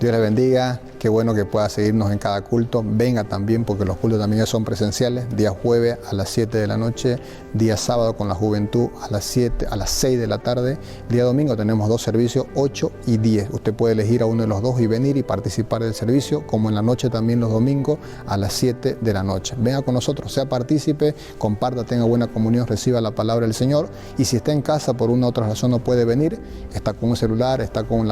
Dios les bendiga. Qué bueno que pueda seguirnos en cada culto. Venga también, porque los cultos también son presenciales. Día jueves a las 7 de la noche, día sábado con la juventud a las 6 de la tarde. Día domingo tenemos 2 servicios, 8 y 10. Usted puede elegir a uno de los 2 y venir y participar del servicio, como en la noche también los domingos a las 7 de la noche. Venga con nosotros, sea partícipe, comparta, tenga buena comunión, reciba la palabra del Señor. Y si está en casa por una u otra razón no puede venir, está con un celular, está con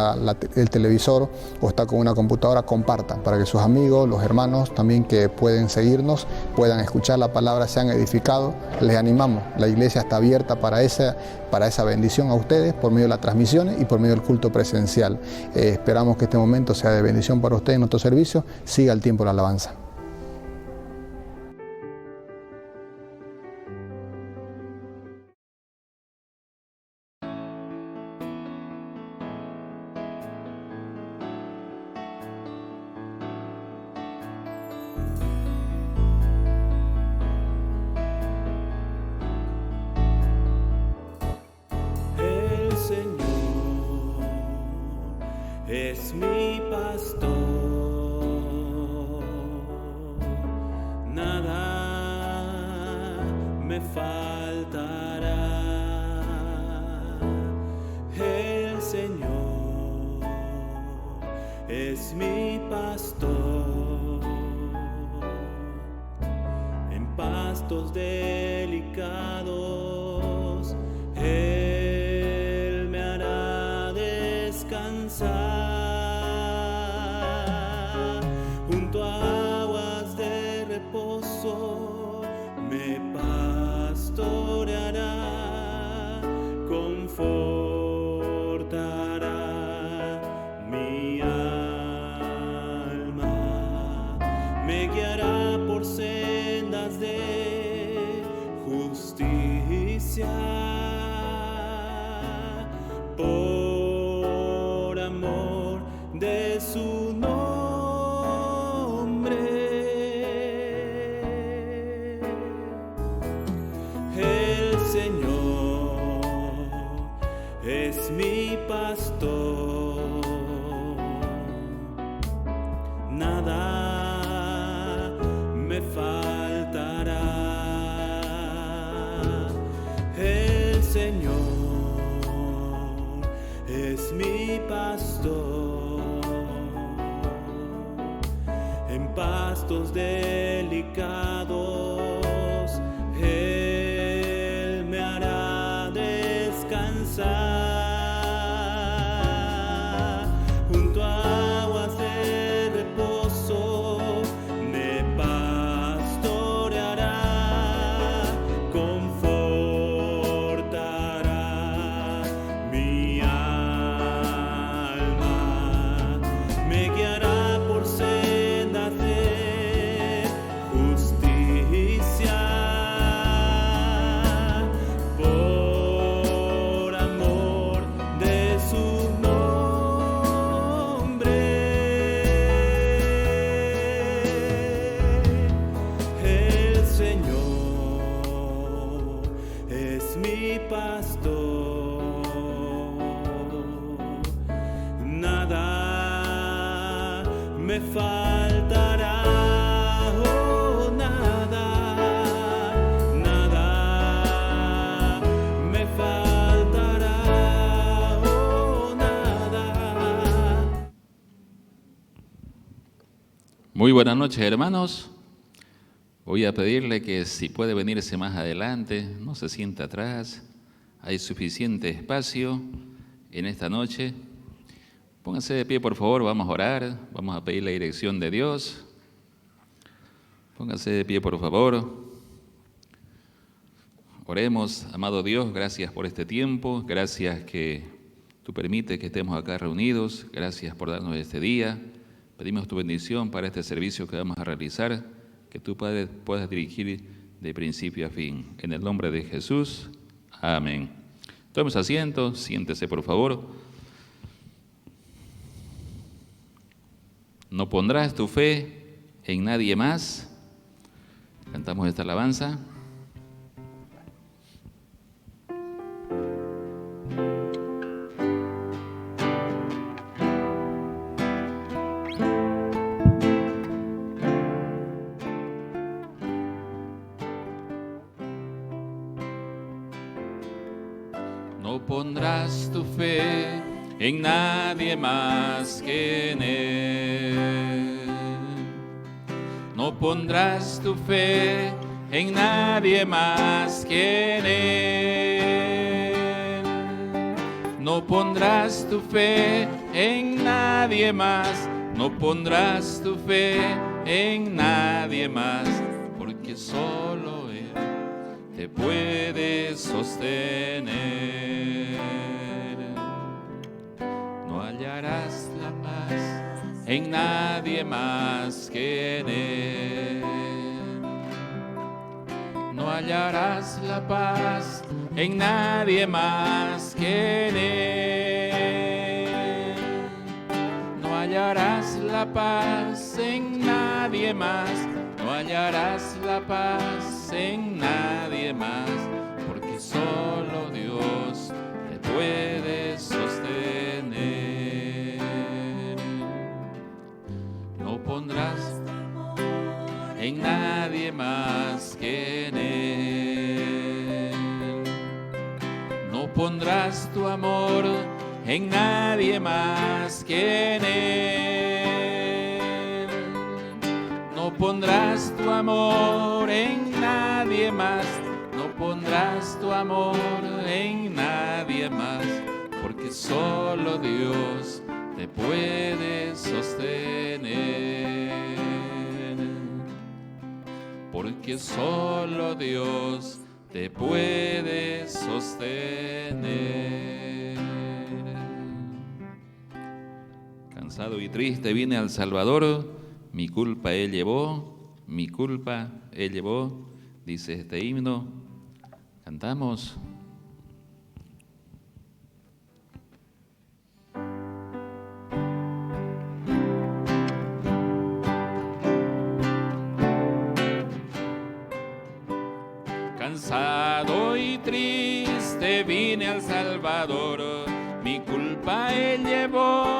el televisor o está con una computadora, comparta para que sus amigos, los hermanos también que pueden seguirnos, puedan escuchar la palabra, sean edificados. Les animamos, la iglesia está abierta para esa bendición a ustedes por medio de las transmisiones y por medio del culto presencial. Esperamos que este momento sea de bendición para ustedes en nuestro servicio. Siga el tiempo de la alabanza. Es mi pastor, nada me faltará. El Señor es mi pastor, en pastos delicados Él me hará descansar. Junto a aguas de reposo me pastoreará, confortará mi alma, me guiará por sendas de justicia, por amor de su nombre. Es mi pastor, nada me faltará. El Señor es mi pastor, en pastos delicados Él me hará descansar. Me faltará, oh, nada, nada, me faltará, oh, nada. Muy buenas noches, hermanos. Voy a pedirle que si puede venirse más adelante, no se sienta atrás, hay suficiente espacio en esta noche. Pónganse de pie, por favor, vamos a orar, vamos a pedir la dirección de Dios. Pónganse de pie, por favor. Oremos, amado Dios, gracias por este tiempo, gracias que tú permites que estemos acá reunidos, gracias por darnos este día. Pedimos tu bendición para este servicio que vamos a realizar, que tú puedas dirigir de principio a fin. En el nombre de Jesús, amén. Tome asiento, siéntese, por favor. No pondrás tu fe en nadie más. Cantamos esta alabanza. pondrás tu fe en nadie más que en Él. No pondrás tu fe en nadie más que en Él. No pondrás tu fe en nadie más. No pondrás tu fe en nadie más, porque solo Él te puede sostener. No hallarás la paz en nadie más que en Él. No hallarás la paz en nadie más que en Él. No hallarás la paz en nadie más. No hallarás la paz en nadie más, porque solo Dios te puede sostener. No pondrás en nadie más que en Él. No pondrás tu amor en nadie más que en Él. No pondrás tu amor en nadie más. No pondrás tu amor en nadie más, porque solo Dios te puede sostener. Porque solo Dios te puede sostener. Cansado y triste vine al Salvador, mi culpa Él llevó, mi culpa Él llevó, dice este himno. Cantamos. Cansado y triste vine al Salvador, mi culpa Él llevó,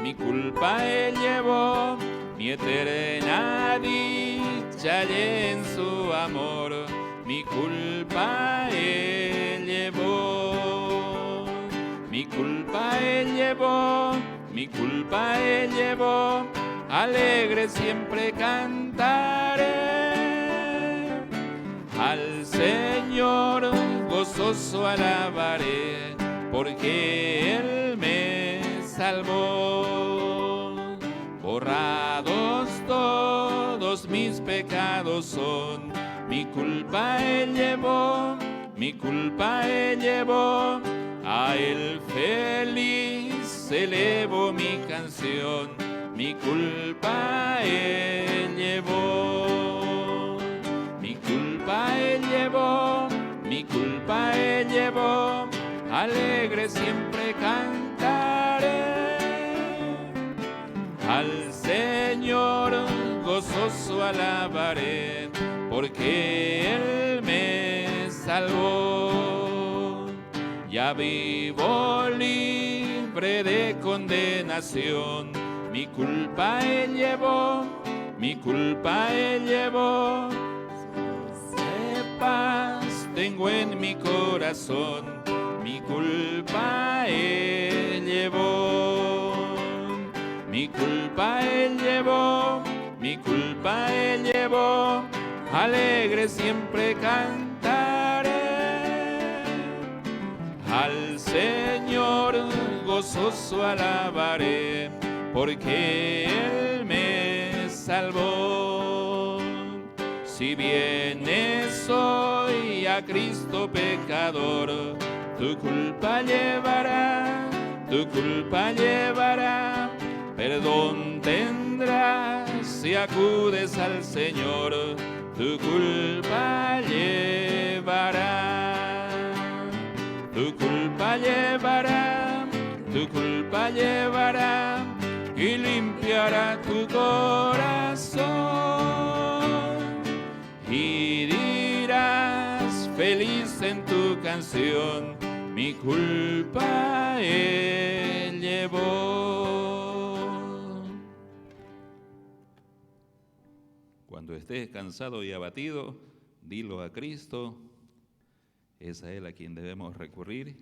mi culpa Él llevó, mi eterna dicha hallé en su amor, mi culpa Él llevó, mi culpa Él llevó, mi culpa Él llevó, alegre siempre cantaré. Al Señor gozoso alabaré, porque Él me salvó. Borrados todos mis pecados son, mi culpa Él llevó, mi culpa Él llevó. A Él feliz elevo mi canción, mi culpa Él llevó. Mi culpa Él llevó, mi culpa Él llevó, alegre siempre cantaré. Al Señor gozoso alabaré, porque Él me salvó. Ya vivo libre de condenación, mi culpa Él llevó, mi culpa Él llevó. Paz tengo en mi corazón, mi culpa Él llevó. Mi culpa Él llevó, mi culpa Él llevó, alegre siempre cantaré. Al Señor gozoso alabaré, porque Él me salvó. Si vienes hoy a Cristo pecador, tu culpa llevará, tu culpa llevará. Perdón tendrás si acudes al Señor, tu culpa llevará. Tu culpa llevará, tu culpa llevará, y limpiará tu corazón. Y dirás feliz en tu canción, mi culpa Él llevó. Cuando estés cansado y abatido, dilo a Cristo, es a Él a quien debemos recurrir.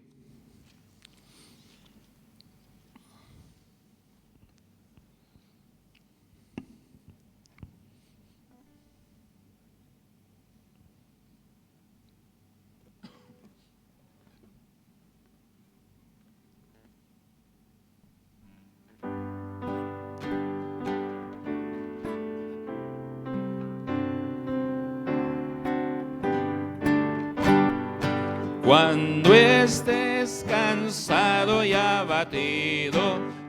Cuando estés cansado y abatido,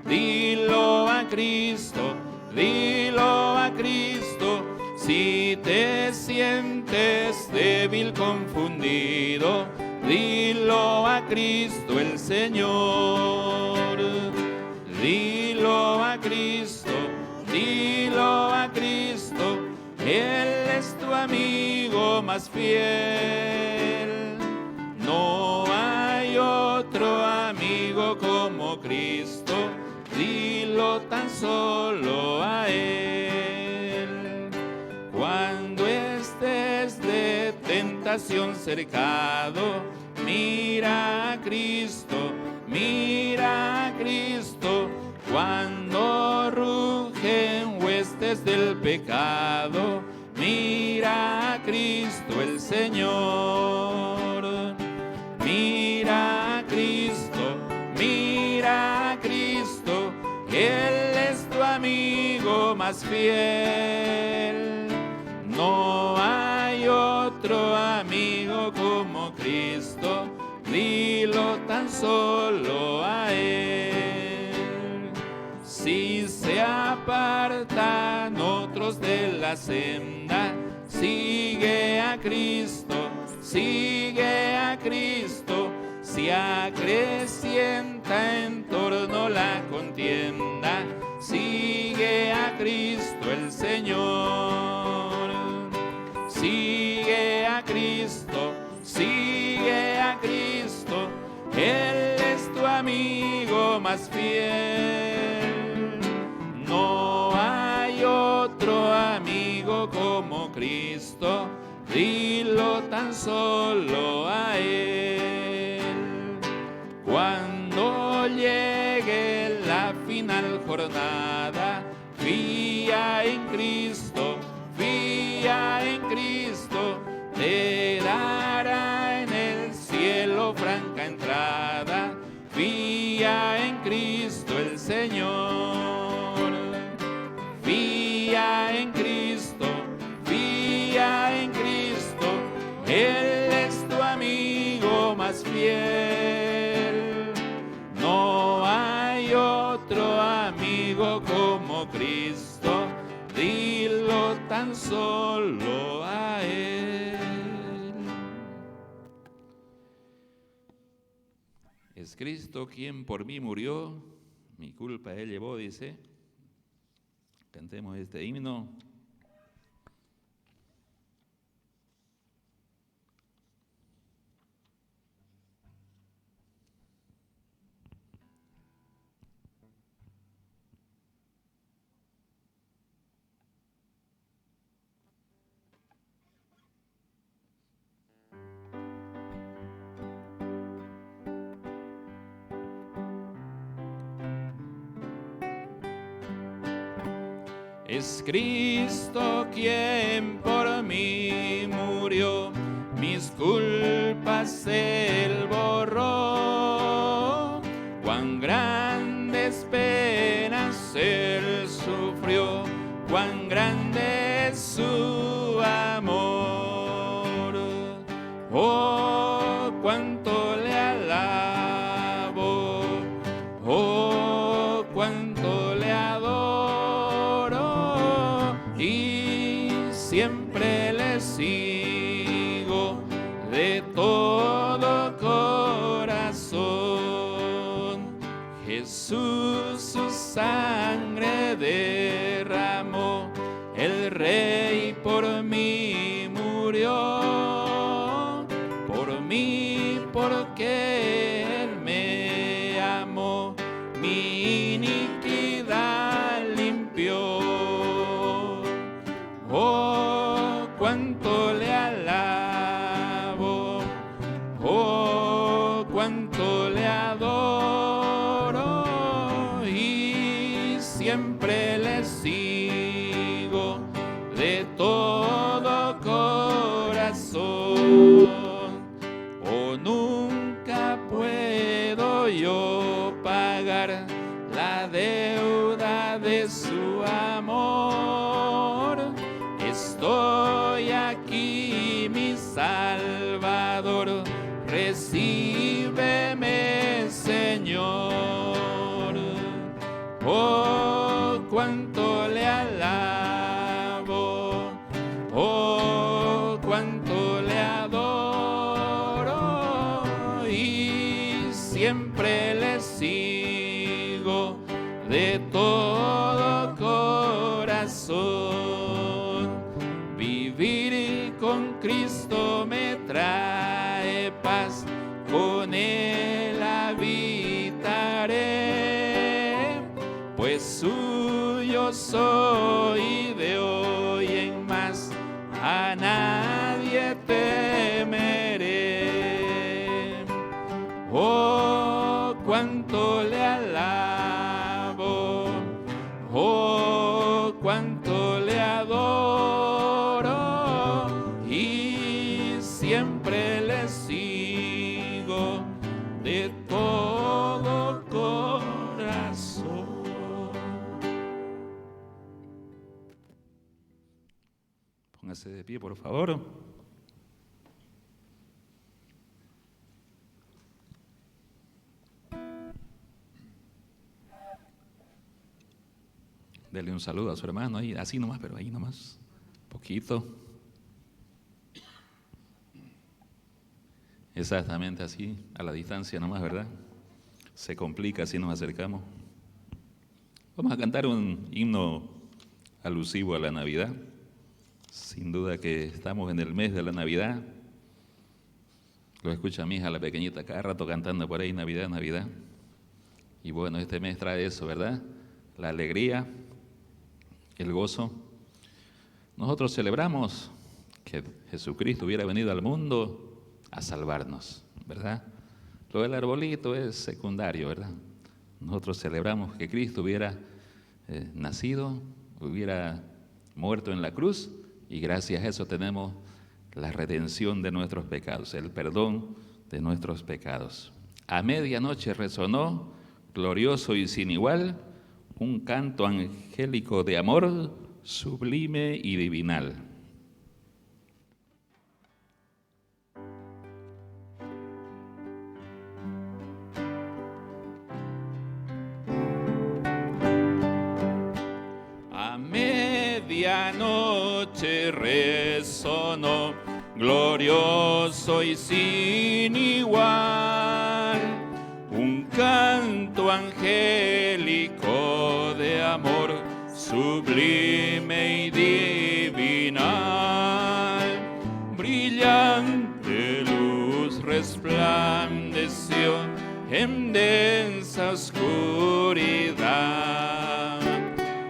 dilo a Cristo, dilo a Cristo. Si te sientes débil, confundido, dilo a Cristo el Señor. Dilo a Cristo, dilo a Cristo, Él es tu amigo más fiel. No hay otro amigo como Cristo, dilo tan solo a Él. Cuando estés de tentación cercado, mira a Cristo, mira a Cristo. Cuando rugen huestes del pecado, mira a Cristo el Señor. Mira a Cristo, mira a Cristo, Él es tu amigo más fiel. No hay otro amigo como Cristo, dilo tan solo a Él. Si se apartan otros de la senda, sigue a Cristo, sigue a Cristo. Si acrecienta en torno la contienda, sigue a Cristo el Señor. Sigue a Cristo, sigue a Cristo, Él es tu amigo más fiel. No hay otro amigo como Cristo, dilo tan solo a Él. Cuando llegue la final jornada, fía en Cristo, fía en Cristo, te dará en el cielo franca entrada. Fía en Cristo el Señor, fía en Cristo, fía en Cristo, Él es tu amigo más fiel. No hay otro amigo como Cristo, dilo tan solo a Él. Es Cristo quien por mí murió, mi culpa Él llevó, dice. Cantemos este himno. Es Cristo quien por mí murió, mis culpas Él borró. Cuán grandes penas Él sufrió, cuán grande es su amor. Oh, cuánto le alabo, oh, cuánto le adoro. Siempre le sigo de todo corazón. Jesús su sangre derramó, el Rey por mí murió. Por mí, porque Él me amó, mi iniquidad limpió. Oh, cuánto le alabo, oh, cuánto le adoro, y siempre le sigo de todo corazón. Oh, nunca puedo yo pagar la deuda de su amor. Estoy aquí alabo, oh, cuánto le adoro, y siempre le sigo de todo corazón. Vivir con Cristo me trae paz, con Él habitaré, pues suyo soy de hoy en más, a nadie temeré. Oh, cuánto le alabo, oh, cuánto le adoro, y siempre le sigo de todo corazón. Póngase de pie, por favor. Dele un saludo a su hermano, ahí, así nomás, pero ahí nomás, poquito. Exactamente así, a la distancia nomás, ¿verdad? Se complica si nos acercamos. Vamos a cantar un himno alusivo a la Navidad. Sin duda que estamos en el mes de la Navidad. Lo escucha mi hija, la pequeñita, cada rato cantando por ahí, Navidad, Navidad. Y bueno, este mes trae eso, ¿verdad? La alegría, el gozo. Nosotros celebramos que Jesucristo hubiera venido al mundo a salvarnos, ¿verdad? Lo del arbolito es secundario, ¿verdad? Nosotros celebramos que Cristo hubiera nacido, hubiera muerto en la cruz, y gracias a eso tenemos la redención de nuestros pecados, el perdón de nuestros pecados. A medianoche resonó, glorioso y sin igual, un canto angélico de amor, sublime y divinal. A medianoche resonó, glorioso y sin igual, un canto angélico de amor, sublime y divinal. Brillante luz resplandeció en densa oscuridad,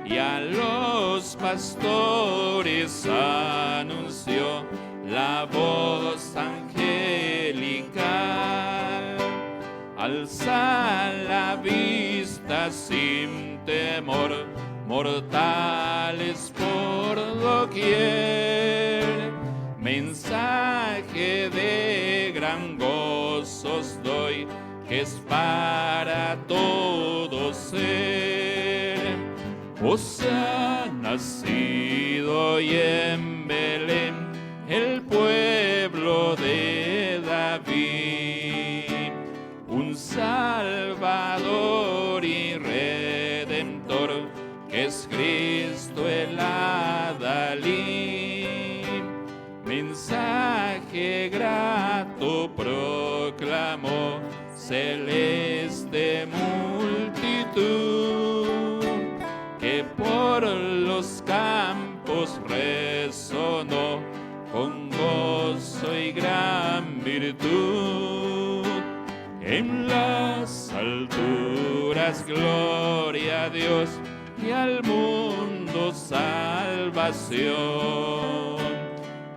y a los pastores anunció la voz angelical. Alza la vista sin temor, mortales por doquier. Mensaje de gran gozo os doy, que es para todo ser. Os ha nacido hoy en Belén el pueblo de David, un Salvador y Redentor, que es Cristo el Adalid. Mensaje grato proclamó celeste multitud, que por los campos resonó con gozo y gran virtud. En las alturas gloria a Dios, y al mundo salvación.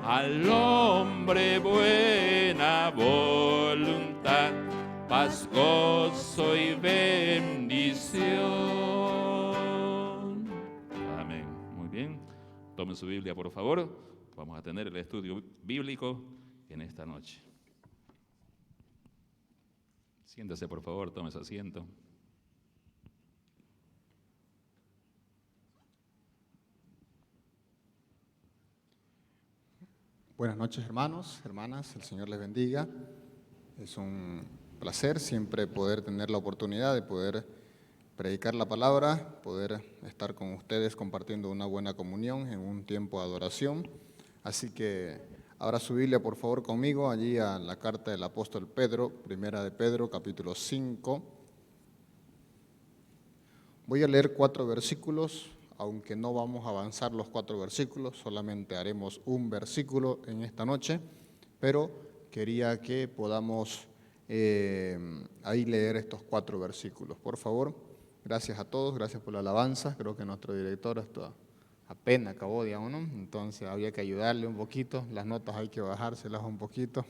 Al hombre buena voluntad, paz, gozo y bendición. Amén. Muy bien. Tomen su Biblia, por favor. Vamos a tener el estudio bíblico en esta noche. Siéntese, por favor, tome su asiento. Buenas noches, hermanos, hermanas, el Señor les bendiga. Es un placer siempre poder tener la oportunidad de poder predicar la palabra, poder estar con ustedes compartiendo una buena comunión en un tiempo de adoración. Así que abra su Biblia por favor conmigo allí a la carta del apóstol Pedro, primera de Pedro, capítulo 5. Voy a leer 4 versículos, aunque no vamos a avanzar los 4 versículos, solamente haremos un versículo en esta noche, pero quería que podamos ahí leer estos 4 versículos. Por favor, gracias a todos, gracias por la alabanza. Creo que nuestro director apenas acabó, digamos, ¿no? Entonces había que ayudarle un poquito, las notas hay que bajárselas un poquito.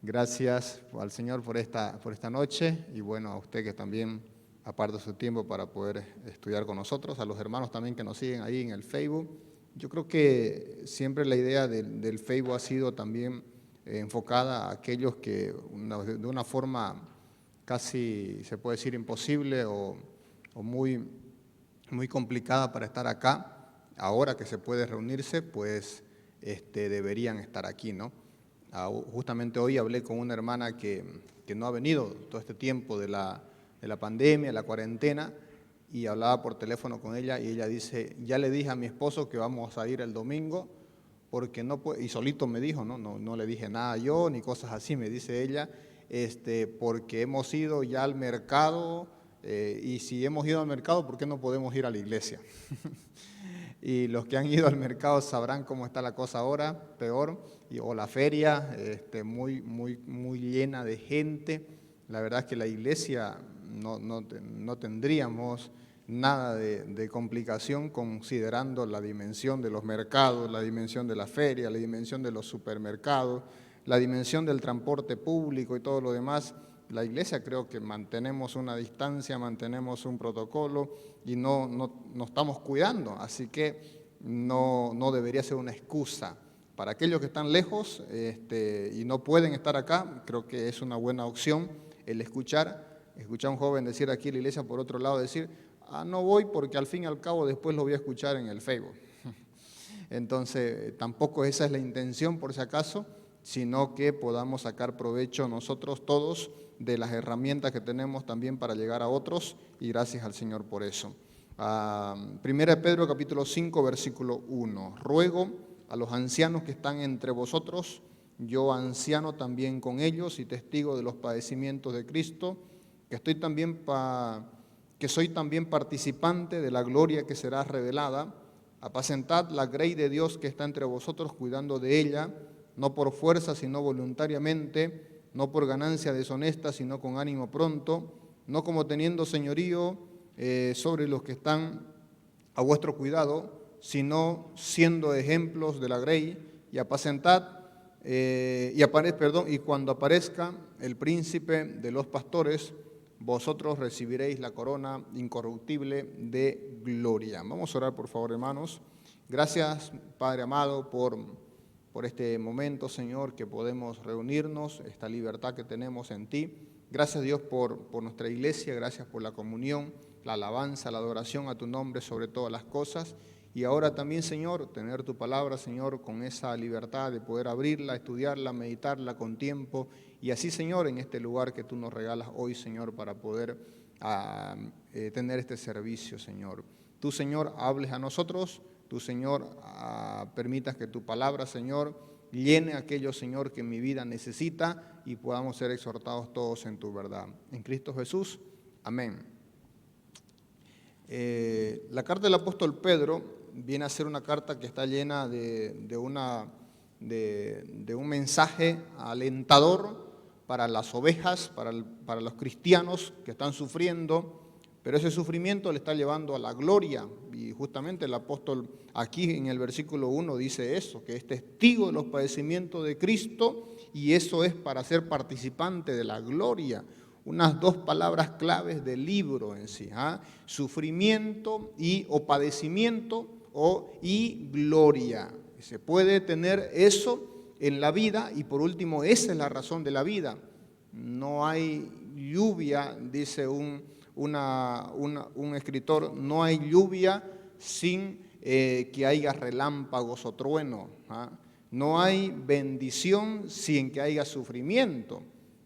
Gracias al Señor por esta noche y bueno, a usted que también aparta su tiempo para poder estudiar con nosotros, a los hermanos también que nos siguen ahí en el Facebook. Yo creo que siempre la idea del Facebook ha sido también enfocada a aquellos que de una forma casi, se puede decir, imposible o muy, muy complicada para estar acá, ahora que se puede reunirse, pues deberían estar aquí, ¿no? Justamente hoy hablé con una hermana que no ha venido todo este tiempo de la pandemia, la cuarentena, y hablaba por teléfono con ella y ella dice, ya le dije a mi esposo que vamos a ir el domingo, porque no puede, y solito me dijo, no le dije nada yo, ni cosas así, me dice ella, porque hemos ido ya al mercado, y si hemos ido al mercado, ¿por qué no podemos ir a la iglesia? Y los que han ido al mercado sabrán cómo está la cosa ahora, peor, o la feria, muy llena de gente. La verdad es que la iglesia no tendríamos nada de complicación considerando la dimensión de los mercados, la dimensión de la feria, la dimensión de los supermercados, la dimensión del transporte público y todo lo demás. La iglesia creo que mantenemos una distancia, mantenemos un protocolo y no estamos cuidando, así que no debería ser una excusa. Para aquellos que están lejos y no pueden estar acá, creo que es una buena opción el escuchar a un joven decir aquí en la iglesia, por otro lado decir, no voy porque al fin y al cabo después lo voy a escuchar en el Facebook. Entonces, tampoco esa es la intención por si acaso, sino que podamos sacar provecho nosotros todos de las herramientas que tenemos también para llegar a otros, y gracias al Señor por eso. Primera de Pedro capítulo 5 versículo 1, ruego a los ancianos que están entre vosotros, yo anciano también con ellos y testigo de los padecimientos de Cristo, que soy también participante de la gloria que será revelada, apacentad la grey de Dios que está entre vosotros, cuidando de ella, no por fuerza, sino voluntariamente, no por ganancia deshonesta, sino con ánimo pronto, no como teniendo señorío sobre los que están a vuestro cuidado, sino siendo ejemplos de la grey, y apacentad, y cuando aparezca el príncipe de los pastores, vosotros recibiréis la corona incorruptible de gloria. Vamos a orar, por favor, hermanos. Gracias, Padre amado, por este momento, Señor, que podemos reunirnos, esta libertad que tenemos en ti. Gracias, Dios, por nuestra iglesia, gracias por la comunión, la alabanza, la adoración a tu nombre sobre todas las cosas. Y ahora también, Señor, tener tu palabra, Señor, con esa libertad de poder abrirla, estudiarla, meditarla con tiempo. Y así, Señor, en este lugar que tú nos regalas hoy, Señor, para poder tener este servicio, Señor. Tú, Señor, hables a nosotros. Tú, Señor, permitas que tu palabra, Señor, llene aquello, Señor, que en mi vida necesita y podamos ser exhortados todos en tu verdad. En Cristo Jesús. Amén. La carta del apóstol Pedro viene a ser una carta que está llena de un mensaje alentador para las ovejas, para los cristianos que están sufriendo, pero ese sufrimiento le está llevando a la gloria. Y justamente el apóstol aquí en el versículo 1 dice eso, que es testigo de los padecimientos de Cristo, y eso es para ser participante de la gloria. Unas 2 palabras claves del libro en sí, sufrimiento o padecimiento y gloria. Se puede tener eso en la vida, y por último, esa es la razón de la vida. No hay lluvia, dice un escritor, no hay lluvia sin que haya relámpagos o trueno. No hay bendición sin que haya sufrimiento.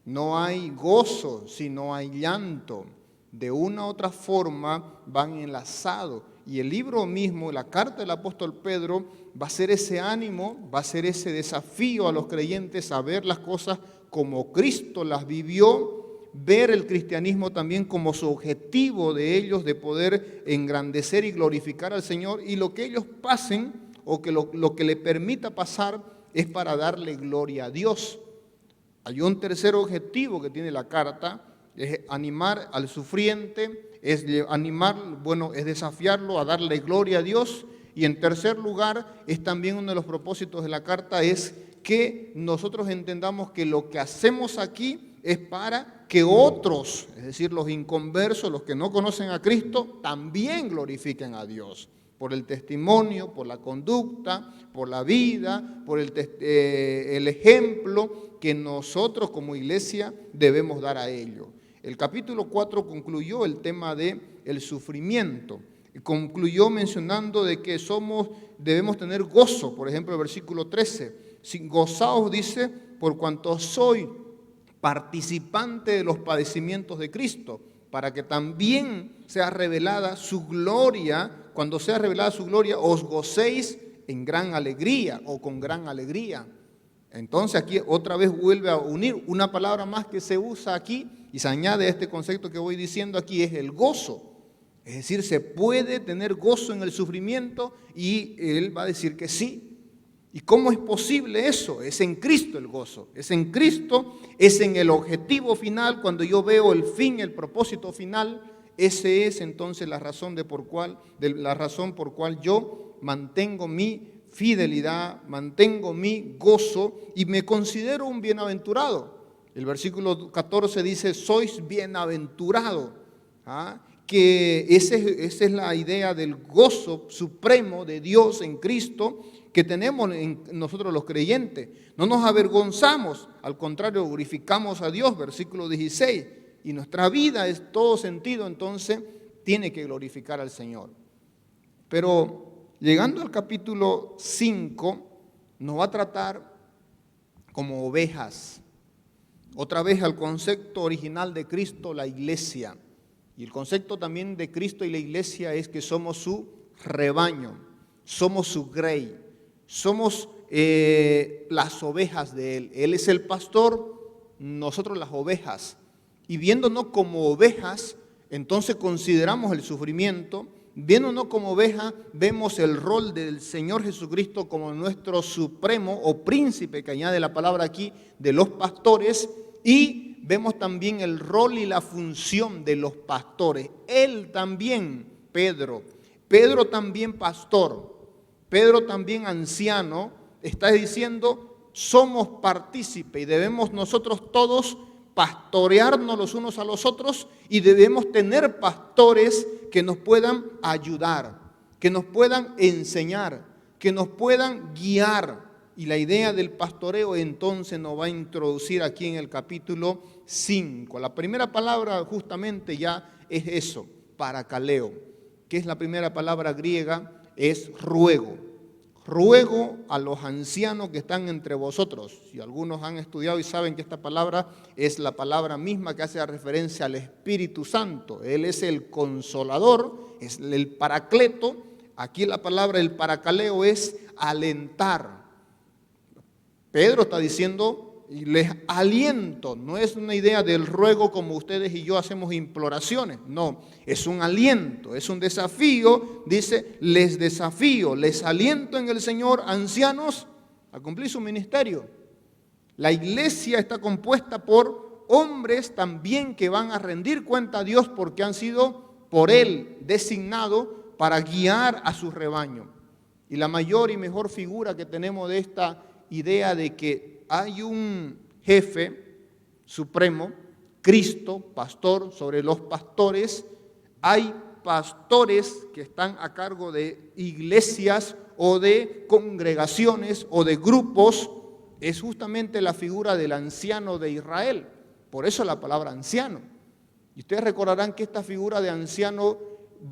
no hay gozo si no hay llanto. De una u otra forma van enlazados. Y el libro mismo, la carta del apóstol Pedro, va a ser ese ánimo, va a ser ese desafío a los creyentes a ver las cosas como Cristo las vivió, ver el cristianismo también como su objetivo de ellos, de poder engrandecer y glorificar al Señor, y lo que ellos pasen o que lo que le permita pasar es para darle gloria a Dios. Hay un tercer objetivo que tiene la carta, es animar al sufriente, es desafiarlo a darle gloria a Dios. Y en tercer lugar, es también uno de los propósitos de la carta, es que nosotros entendamos que lo que hacemos aquí es para que otros, es decir, los inconversos, los que no conocen a Cristo, también glorifiquen a Dios. Por el testimonio, por la conducta, por la vida, por el ejemplo que nosotros como iglesia debemos dar a ellos. El capítulo 4 concluyó el tema del sufrimiento. Concluyó mencionando de que debemos tener gozo. Por ejemplo, el versículo 13. Gozaos, dice, por cuanto soy participante de los padecimientos de Cristo, para que también sea revelada su gloria. Cuando sea revelada su gloria, os gocéis en gran alegría o con gran alegría. Entonces aquí otra vez vuelve a unir una palabra más que se usa aquí y se añade a este concepto que voy diciendo aquí, es el gozo. Es decir, se puede tener gozo en el sufrimiento, y él va a decir que sí. ¿Y cómo es posible eso? Es en Cristo el gozo, es en Cristo, es en el objetivo final. Cuando yo veo el fin, el propósito final, ese es entonces la razón por cual yo mantengo mi fidelidad, mantengo mi gozo y me considero un bienaventurado. El versículo 14 dice, sois bienaventurado. Que esa es la idea del gozo supremo de Dios en Cristo que tenemos en nosotros los creyentes. No nos avergonzamos, al contrario, glorificamos a Dios, versículo 16. Y nuestra vida es todo sentido, entonces tiene que glorificar al Señor. Pero llegando al capítulo 5, nos va a tratar como ovejas. Otra vez al concepto original de Cristo, la iglesia. Y el concepto también de Cristo y la iglesia es que somos su rebaño, somos su grey, somos las ovejas de Él. Él es el pastor, nosotros las ovejas. Y viéndonos como ovejas, entonces consideramos el sufrimiento. Viéndonos como ovejas, vemos el rol del Señor Jesucristo como nuestro supremo o príncipe, que añade la palabra aquí, de los pastores, y vemos también el rol y la función de los pastores. Él también, Pedro también pastor, Pedro también anciano, está diciendo, somos partícipes y debemos nosotros todos pastorearnos los unos a los otros, y debemos tener pastores que nos puedan ayudar, que nos puedan enseñar, que nos puedan guiar. Y la idea del pastoreo entonces nos va a introducir aquí en el capítulo 5. La primera palabra justamente ya es eso, parakaleo, que es la primera palabra griega, es ruego. Ruego a los ancianos que están entre vosotros. Si algunos han estudiado y saben que esta palabra es la palabra misma que hace referencia al Espíritu Santo. Él es el consolador, es el paracleto. Aquí la palabra, el parakaleo, es alentar. Pedro está diciendo, y les aliento, no es una idea del ruego como ustedes y yo hacemos imploraciones, no, es un aliento, es un desafío. Dice, les desafío, les aliento en el Señor, ancianos, a cumplir su ministerio. La iglesia está compuesta por hombres también que van a rendir cuenta a Dios porque han sido por Él designados para guiar a su rebaño. Y la mayor y mejor figura que tenemos de esta idea de que hay un jefe supremo, Cristo, pastor sobre los pastores. Hay pastores que están a cargo de iglesias o de congregaciones o de grupos. Es justamente la figura del anciano de Israel. Por eso la palabra anciano. Y ustedes recordarán que esta figura de anciano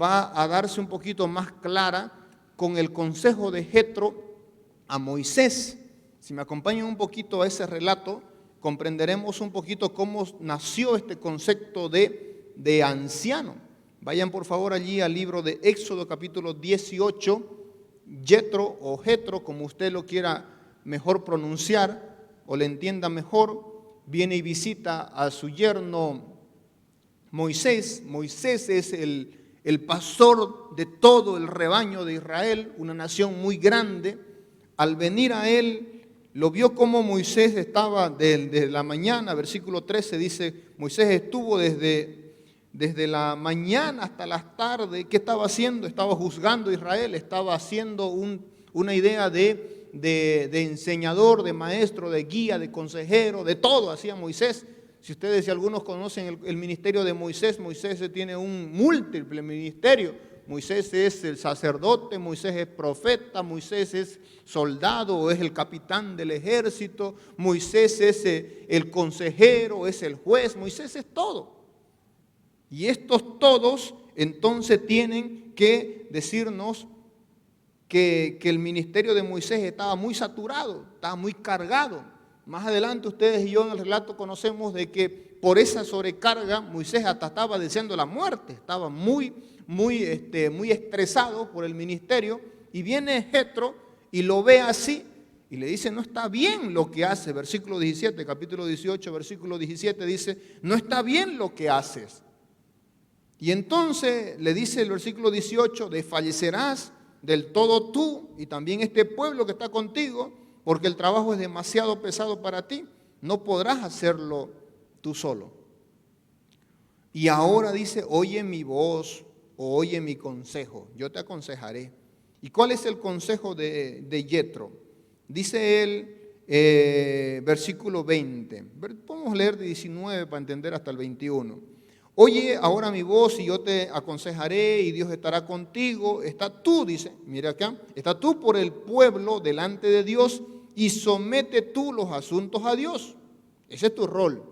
va a darse un poquito más clara con el consejo de Jetro a Moisés. Si me acompañan un poquito a ese relato, comprenderemos un poquito cómo nació este concepto de anciano. Vayan por favor allí al libro de Éxodo capítulo 18, Yetro o Jetro, como usted lo quiera mejor pronunciar o le entienda mejor, viene y visita a su yerno Moisés. Moisés es el pastor de todo el rebaño de Israel, una nación muy grande. Al venir a él, lo vio como Moisés estaba desde la mañana, versículo 13 dice, Moisés estuvo desde la mañana hasta las tardes. ¿Qué estaba haciendo? Estaba juzgando a Israel, estaba haciendo una idea de enseñador, de maestro, de guía, de consejero, de todo hacía Moisés. Si ustedes, si algunos conocen el ministerio de Moisés, Moisés tiene un múltiple ministerio. Moisés es el sacerdote, Moisés es profeta, Moisés es soldado o es el capitán del ejército, Moisés es el consejero, es el juez, Moisés es todo. Y estos todos entonces tienen que decirnos que el ministerio de Moisés estaba muy saturado, estaba muy cargado. Más adelante ustedes y yo en el relato conocemos de que por esa sobrecarga Moisés hasta estaba deseando la muerte, estaba muy estresado por el ministerio, y viene Jetro y lo ve así y le dice, no está bien lo que hace. Versículo 17, capítulo 18, versículo 17 dice, no está bien lo que haces. Y entonces le dice el versículo 18, desfallecerás del todo tú y también este pueblo que está contigo, porque el trabajo es demasiado pesado para ti, no podrás hacerlo tú solo. Y ahora dice, oye mi voz o oye mi consejo, yo te aconsejaré. ¿Y cuál es el consejo de Yetro? Dice él, versículo 20, podemos leer de 19 para entender hasta el 21. Oye ahora mi voz y yo te aconsejaré y Dios estará contigo. Está tú, dice, mira acá, está tú por el pueblo delante de Dios y somete tú los asuntos a Dios. Ese es tu rol.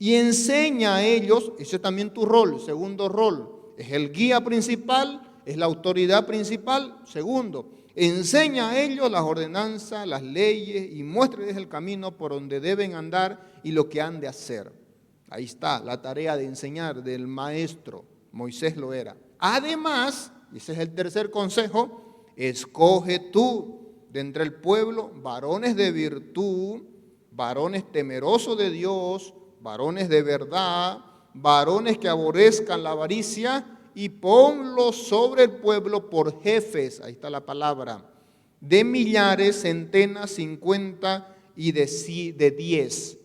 Y enseña a ellos, ese es también tu rol, segundo rol. Es el guía principal, es la autoridad principal. Segundo, enseña a ellos las ordenanzas, las leyes y muéstrales el camino por donde deben andar y lo que han de hacer. Ahí está la tarea de enseñar del maestro. Moisés lo era. Además, ese es el tercer consejo, escoge tú de entre el pueblo varones de virtud, varones temerosos de Dios, varones de verdad, varones que aborrezcan la avaricia y ponlos sobre el pueblo por jefes, ahí está la palabra, de millares, centenas, 50 y de 10.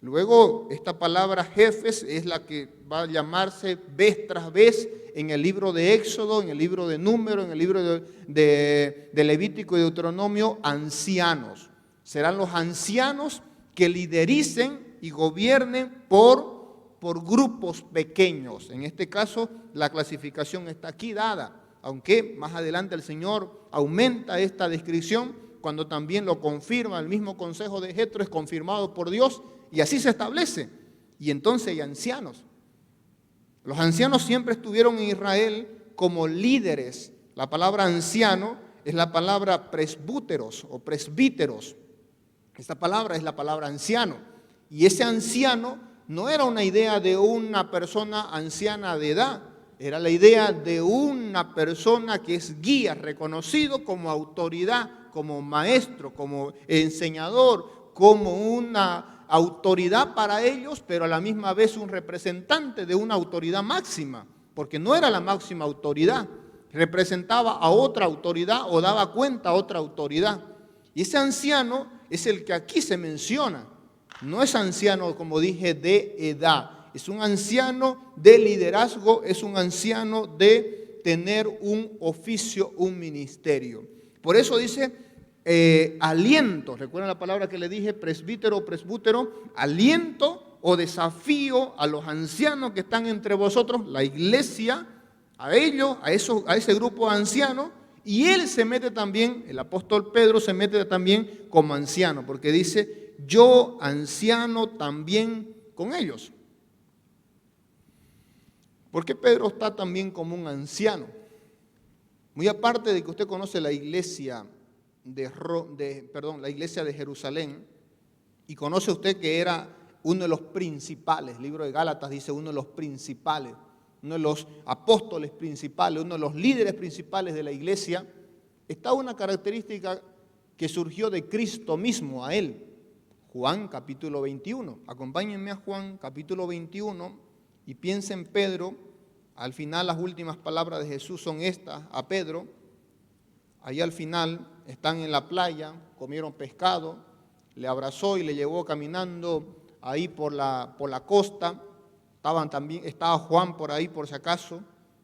Luego, esta palabra jefes es la que va a llamarse vez tras vez en el libro de Éxodo, en el libro de Número, en el libro de Levítico y Deuteronomio, ancianos. Serán los ancianos que lidericen y gobiernen por grupos pequeños. En este caso, la clasificación está aquí dada, aunque más adelante el Señor aumenta esta descripción cuando también lo confirma el mismo consejo de Jetro, es confirmado por Dios. Y así se establece. Y entonces hay ancianos. Los ancianos siempre estuvieron en Israel como líderes. La palabra anciano es la palabra presbúteros o presbíteros. Esta palabra es la palabra anciano. Y ese anciano no era una idea de una persona anciana de edad. Era la idea de una persona que es guía, reconocido como autoridad, como maestro, como enseñador, como una autoridad para ellos, pero a la misma vez un representante de una autoridad máxima, porque no era la máxima autoridad, representaba a otra autoridad o daba cuenta a otra autoridad. Y ese anciano es el que aquí se menciona, no es anciano, como dije, de edad, es un anciano de liderazgo, es un anciano de tener un oficio, un ministerio. Por eso dice, aliento, recuerden la palabra que le dije, presbítero o presbútero, aliento o desafío a los ancianos que están entre vosotros, la iglesia, a ellos, a ese grupo de ancianos, y él se mete también, el apóstol Pedro se mete también como anciano, porque dice, yo anciano también con ellos. ¿Por qué Pedro está también como un anciano? Muy aparte de que usted conoce la iglesia la iglesia de Jerusalén, Y conoce usted que era uno de los principales, el libro de Gálatas dice uno de los principales, uno de los apóstoles principales, uno de los líderes principales de la iglesia. Está una característica que surgió de Cristo mismo, a él. Juan capítulo 21. Acompáñenme a Juan capítulo 21 y piensen en Pedro. Al final las últimas palabras de Jesús son estas a Pedro. Ahí al final están en la playa, comieron pescado, le abrazó y le llevó caminando ahí por la costa. Estaba Juan por ahí por si acaso,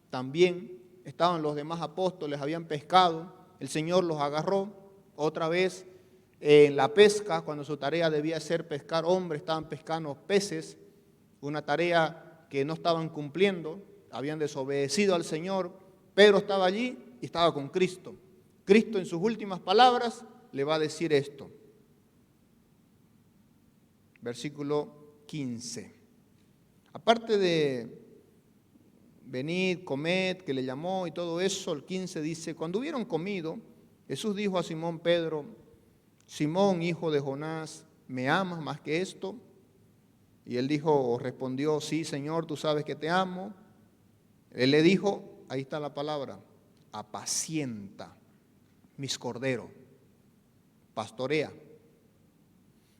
también estaban los demás apóstoles, habían pescado, el Señor los agarró otra vez en la pesca, cuando su tarea debía ser pescar hombres, estaban pescando peces, una tarea que no estaban cumpliendo, habían desobedecido al Señor. Pedro estaba allí y estaba con Cristo. Cristo en sus últimas palabras le va a decir esto. Versículo 15. Aparte de venid, comed, que le llamó y todo eso, el 15 dice, cuando hubieron comido, Jesús dijo a Simón Pedro, Simón, hijo de Jonás, ¿me amas más que esto? Y él respondió, sí, Señor, tú sabes que te amo. Él le dijo, ahí está la palabra, apacienta mis corderos, pastorea.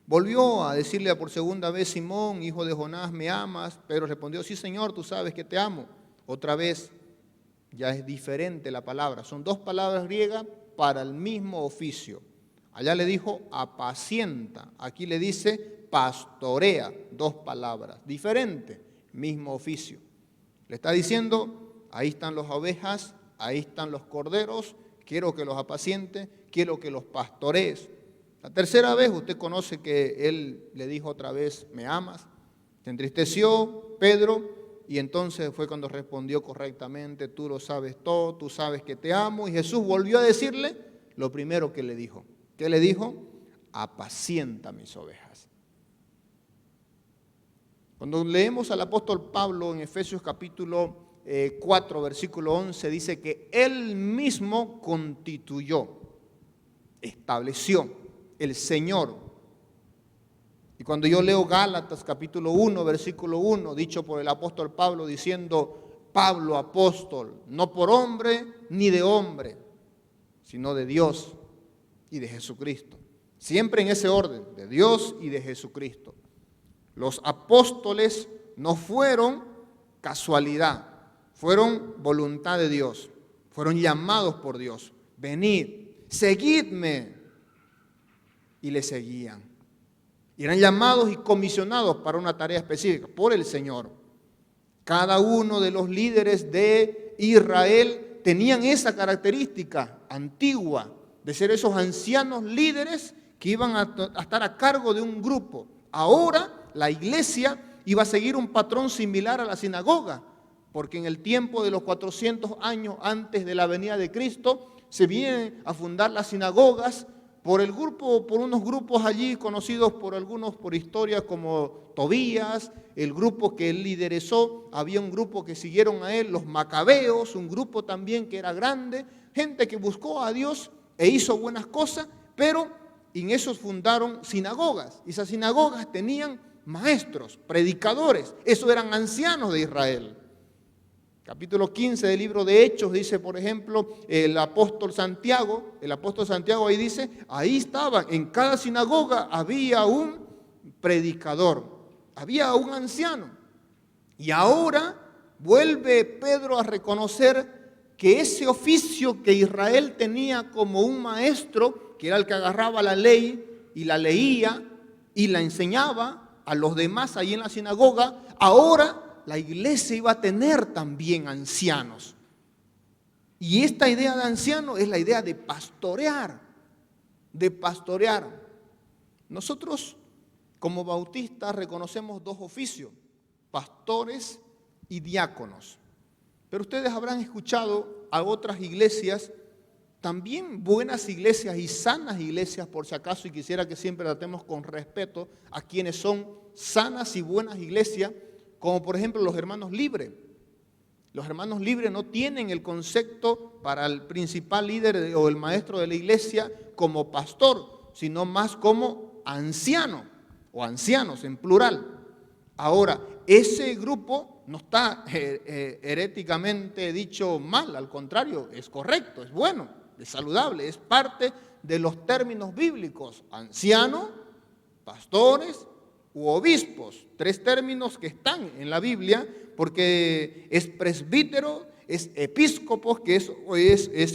Volvió a decirle por segunda vez, Simón, hijo de Jonás, ¿me amas? Pedro respondió, sí, Señor, tú sabes que te amo. Otra vez, ya es diferente la palabra. Son dos palabras griegas para el mismo oficio. Allá le dijo apacienta, aquí le dice pastorea, dos palabras, diferente, mismo oficio. Le está diciendo, ahí están las ovejas, ahí están los corderos, quiero que los apaciente, quiero que los pastorees. La tercera vez usted conoce que él le dijo otra vez, ¿me amas? Se entristeció Pedro y entonces fue cuando respondió correctamente, tú lo sabes todo, tú sabes que te amo. Y Jesús volvió a decirle lo primero que le dijo. ¿Qué le dijo? Apacienta mis ovejas. Cuando leemos al apóstol Pablo en Efesios capítulo 4, versículo 11, dice que él mismo constituyó, estableció, el Señor. Y cuando yo leo Gálatas capítulo 1, versículo 1, dicho por el apóstol Pablo, diciendo, Pablo apóstol, no por hombre ni de hombre, sino de Dios y de Jesucristo. Siempre en ese orden, de Dios y de Jesucristo. Los apóstoles no fueron casualidad, fueron voluntad de Dios, fueron llamados por Dios. Venid, seguidme. Y le seguían. Y eran llamados y comisionados para una tarea específica por el Señor. Cada uno de los líderes de Israel tenían esa característica antigua de ser esos ancianos líderes que iban a estar a cargo de un grupo. Ahora la iglesia iba a seguir un patrón similar a la sinagoga, porque en el tiempo de los 400 años antes de la venida de Cristo se vienen a fundar las sinagogas por unos grupos allí conocidos por algunos por historia como Tobías, el grupo que él liderizó. Había un grupo que siguieron a él, los macabeos, un grupo también que era grande, gente que buscó a Dios e hizo buenas cosas, pero en esos fundaron sinagogas. Y esas sinagogas tenían maestros, predicadores, esos eran ancianos de Israel. Capítulo 15 del libro de Hechos dice, por ejemplo, el apóstol Santiago ahí dice, ahí estaba, en cada sinagoga había un predicador, había un anciano. Y ahora vuelve Pedro a reconocer que ese oficio que Israel tenía como un maestro, que era el que agarraba la ley y la leía y la enseñaba a los demás ahí en la sinagoga, ahora la iglesia iba a tener también ancianos. Y esta idea de anciano es la idea de pastorear, Nosotros como bautistas reconocemos dos oficios, pastores y diáconos. Pero ustedes habrán escuchado a otras iglesias, también buenas iglesias y sanas iglesias por si acaso, y quisiera que siempre tratemos con respeto a quienes son sanas y buenas iglesias, como por ejemplo los hermanos libres. Los hermanos libres no tienen el concepto para el principal líder o el maestro de la iglesia como pastor, sino más como anciano. o ancianos en plural. Ahora, ese grupo no está heréticamente dicho mal, al contrario, es correcto, es bueno, es saludable, es parte de los términos bíblicos: anciano, pastores u obispos, 3 términos que están en la Biblia, porque es presbítero, es episcopos, que es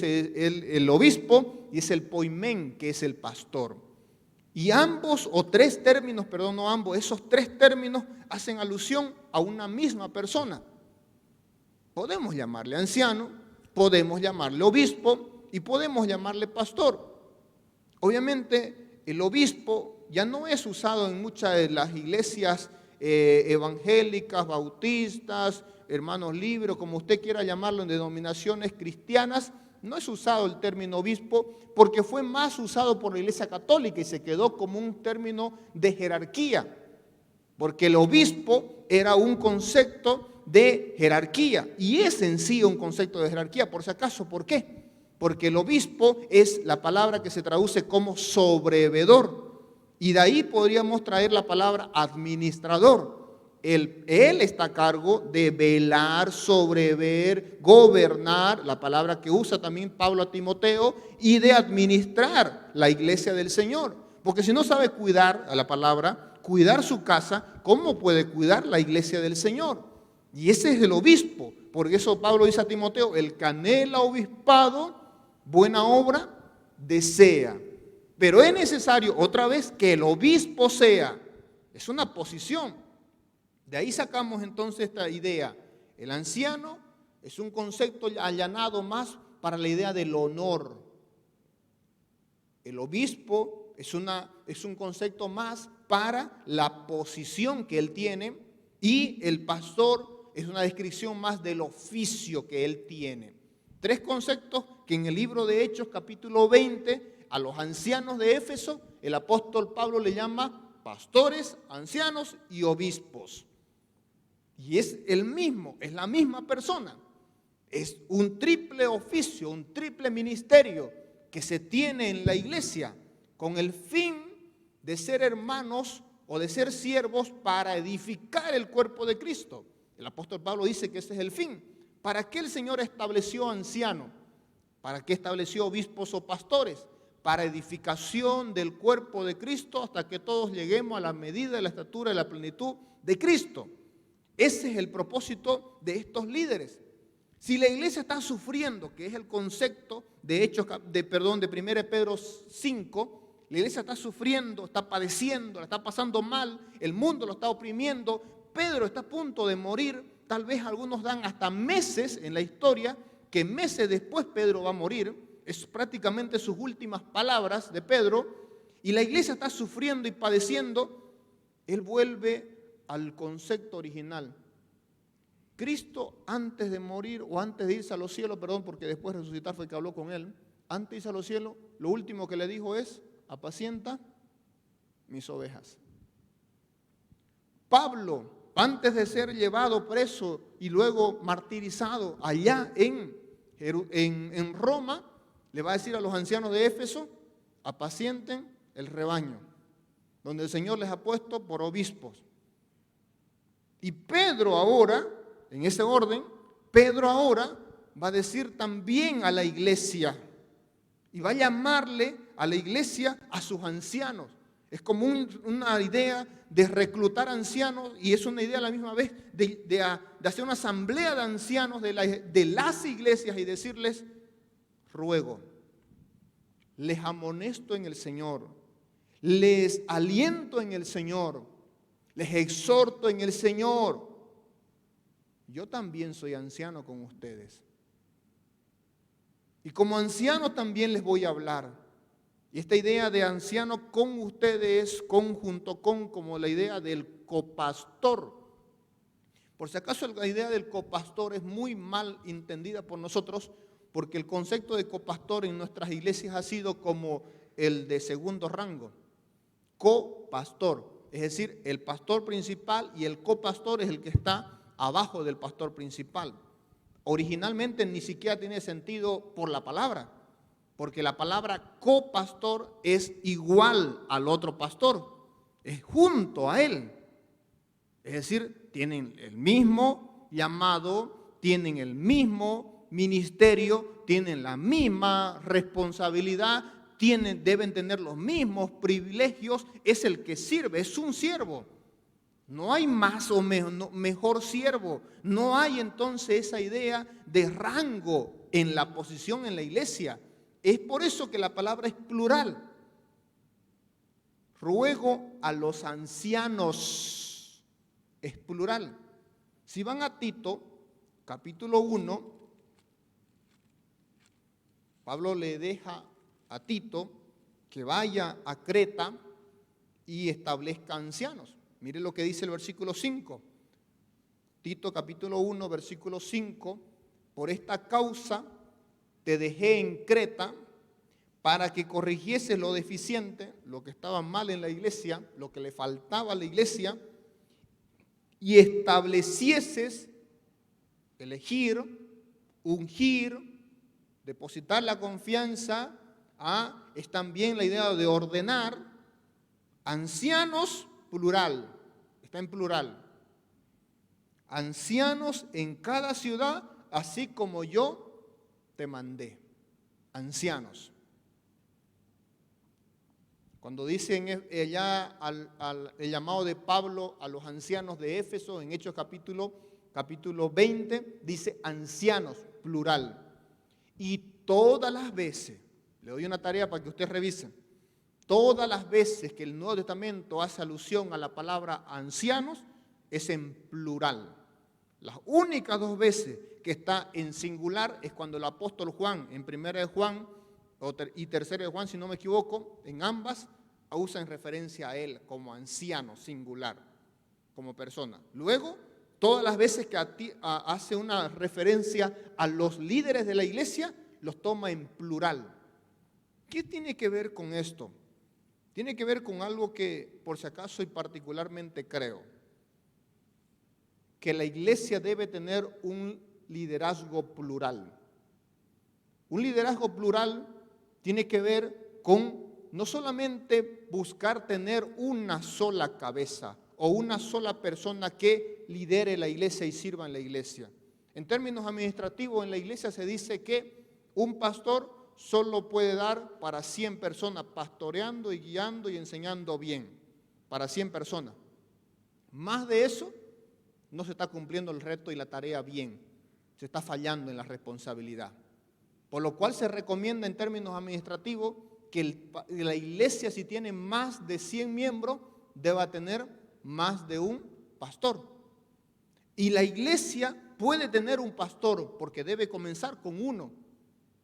el obispo, y es el poimén, que es el pastor. Y ambos, o 3 términos, perdón, no ambos, esos 3 términos hacen alusión a una misma persona. Podemos llamarle anciano, podemos llamarle obispo y podemos llamarle pastor. Obviamente, el obispo ya no es usado en muchas de las iglesias evangélicas, bautistas, hermanos libres, como usted quiera llamarlo, en denominaciones cristianas. No es usado el término obispo porque fue más usado por la Iglesia Católica y se quedó como un término de jerarquía, porque el obispo era un concepto de jerarquía y es en sí un concepto de jerarquía. Por si acaso, ¿por qué? Porque el obispo es la palabra que se traduce como sobreveedor, y de ahí podríamos traer la palabra administrador. Él está a cargo de velar, sobrever, gobernar, la palabra que usa también Pablo a Timoteo, y de administrar la iglesia del Señor. Porque si no sabe cuidar, a la palabra, cuidar su casa, ¿cómo puede cuidar la iglesia del Señor? Y ese es el obispo. Por eso Pablo dice a Timoteo: el que anhela obispado, buena obra desea. Pero es necesario, otra vez, que el obispo sea. Es una posición. De ahí sacamos entonces esta idea. El anciano es un concepto allanado más para la idea del honor. El obispo es un concepto más para la posición que él tiene, y el pastor es una descripción más del oficio que él tiene. 3 conceptos que en el libro de Hechos, capítulo 20, a los ancianos de Éfeso, el apóstol Pablo le llama pastores, ancianos y obispos. Y es el mismo, es la misma persona. Es un triple oficio, un triple ministerio que se tiene en la iglesia con el fin de ser hermanos o de ser siervos para edificar el cuerpo de Cristo. El apóstol Pablo dice que ese es el fin. ¿Para qué el Señor estableció ancianos? ¿Para qué estableció obispos o pastores? Para edificación del cuerpo de Cristo hasta que todos lleguemos a la medida de la estatura y la plenitud de Cristo. Ese es el propósito de estos líderes. Si la iglesia está sufriendo, que es el concepto de 1 Pedro 5, la iglesia está sufriendo, está padeciendo, la está pasando mal, el mundo lo está oprimiendo, Pedro está a punto de morir, tal vez algunos dan hasta meses en la historia, que meses después Pedro va a morir, es prácticamente sus últimas palabras de Pedro, y la iglesia está sufriendo y padeciendo. Él vuelve al concepto original. Cristo, antes de morir o antes de irse a los cielos, porque después de resucitar fue que habló con él, antes de irse a los cielos, lo último que le dijo es: apacienta mis ovejas. Pablo, antes de ser llevado preso y luego martirizado allá en Roma, le va a decir a los ancianos de Éfeso: apacienten el rebaño, donde el Señor les ha puesto por obispos. Y Pedro ahora, en ese orden, Pedro ahora va a decir también a la iglesia, y va a llamarle a la iglesia a sus ancianos. Es como una idea de reclutar ancianos, y es una idea a la misma vez de hacer una asamblea de ancianos de las iglesias y decirles: ruego, les amonesto en el Señor, les aliento en el Señor, les exhorto en el Señor. Yo también soy anciano con ustedes. Y como anciano también les voy a hablar. Y esta idea de anciano con ustedes es junto con, como la idea del copastor. Por si acaso la idea del copastor es muy mal entendida por nosotros, porque el concepto de copastor en nuestras iglesias ha sido como el de segundo rango. Copastor. Es decir, el pastor principal y el copastor es el que está abajo del pastor principal. Originalmente ni siquiera tiene sentido por la palabra, porque la palabra copastor es igual al otro pastor. es junto a Él. Es decir, tienen el mismo llamado, tienen el mismo ministerio, tienen la misma responsabilidad, deben tener los mismos privilegios, es el que sirve, es un siervo. No hay más o mejor siervo, no hay entonces esa idea de rango en la posición en la iglesia. Es por eso que la palabra es plural. Ruego a los ancianos, es plural. Si van a Tito, capítulo 1, Pablo le deja a Tito que vaya a Creta y establezca ancianos. Mire lo que dice el versículo 5. Tito capítulo 1, versículo 5. Por esta causa te dejé en Creta para que corrigieses lo deficiente, lo que estaba mal en la iglesia, lo que le faltaba a la iglesia, y establecieses, elegir, ungir, depositar la confianza, es también la idea de ordenar, ancianos, plural, está en plural, ancianos en cada ciudad, así como yo te mandé, ancianos. Cuando dicen allá el llamado de Pablo a los ancianos de Éfeso, en Hechos capítulo 20, dice ancianos, plural. Y todas las veces, le doy una tarea para que usted revise, todas las veces que el Nuevo Testamento hace alusión a la palabra ancianos, es en plural. Las únicas 2 veces que está en singular es cuando el apóstol Juan, en 1 de Juan y 3 de Juan, si no me equivoco, en ambas usa en referencia a él como anciano, singular, como persona. Luego, todas las veces que hace una referencia a los líderes de la iglesia, los toma en plural. ¿Qué tiene que ver con esto? Tiene que ver con algo que, por si acaso y particularmente creo, que la iglesia debe tener un liderazgo plural. Un liderazgo plural tiene que ver con no solamente buscar tener una sola cabeza o una sola persona que lidere la iglesia y sirva en la iglesia. En términos administrativos, en la iglesia se dice que un pastor solo puede dar para 100 personas, pastoreando y guiando y enseñando bien, para 100 personas. Más de eso, no se está cumpliendo el reto y la tarea bien, se está fallando en la responsabilidad. Por lo cual se recomienda en términos administrativos que la iglesia, si tiene más de 100 miembros, deba tener más de un pastor. Y la iglesia puede tener un pastor porque debe comenzar con uno,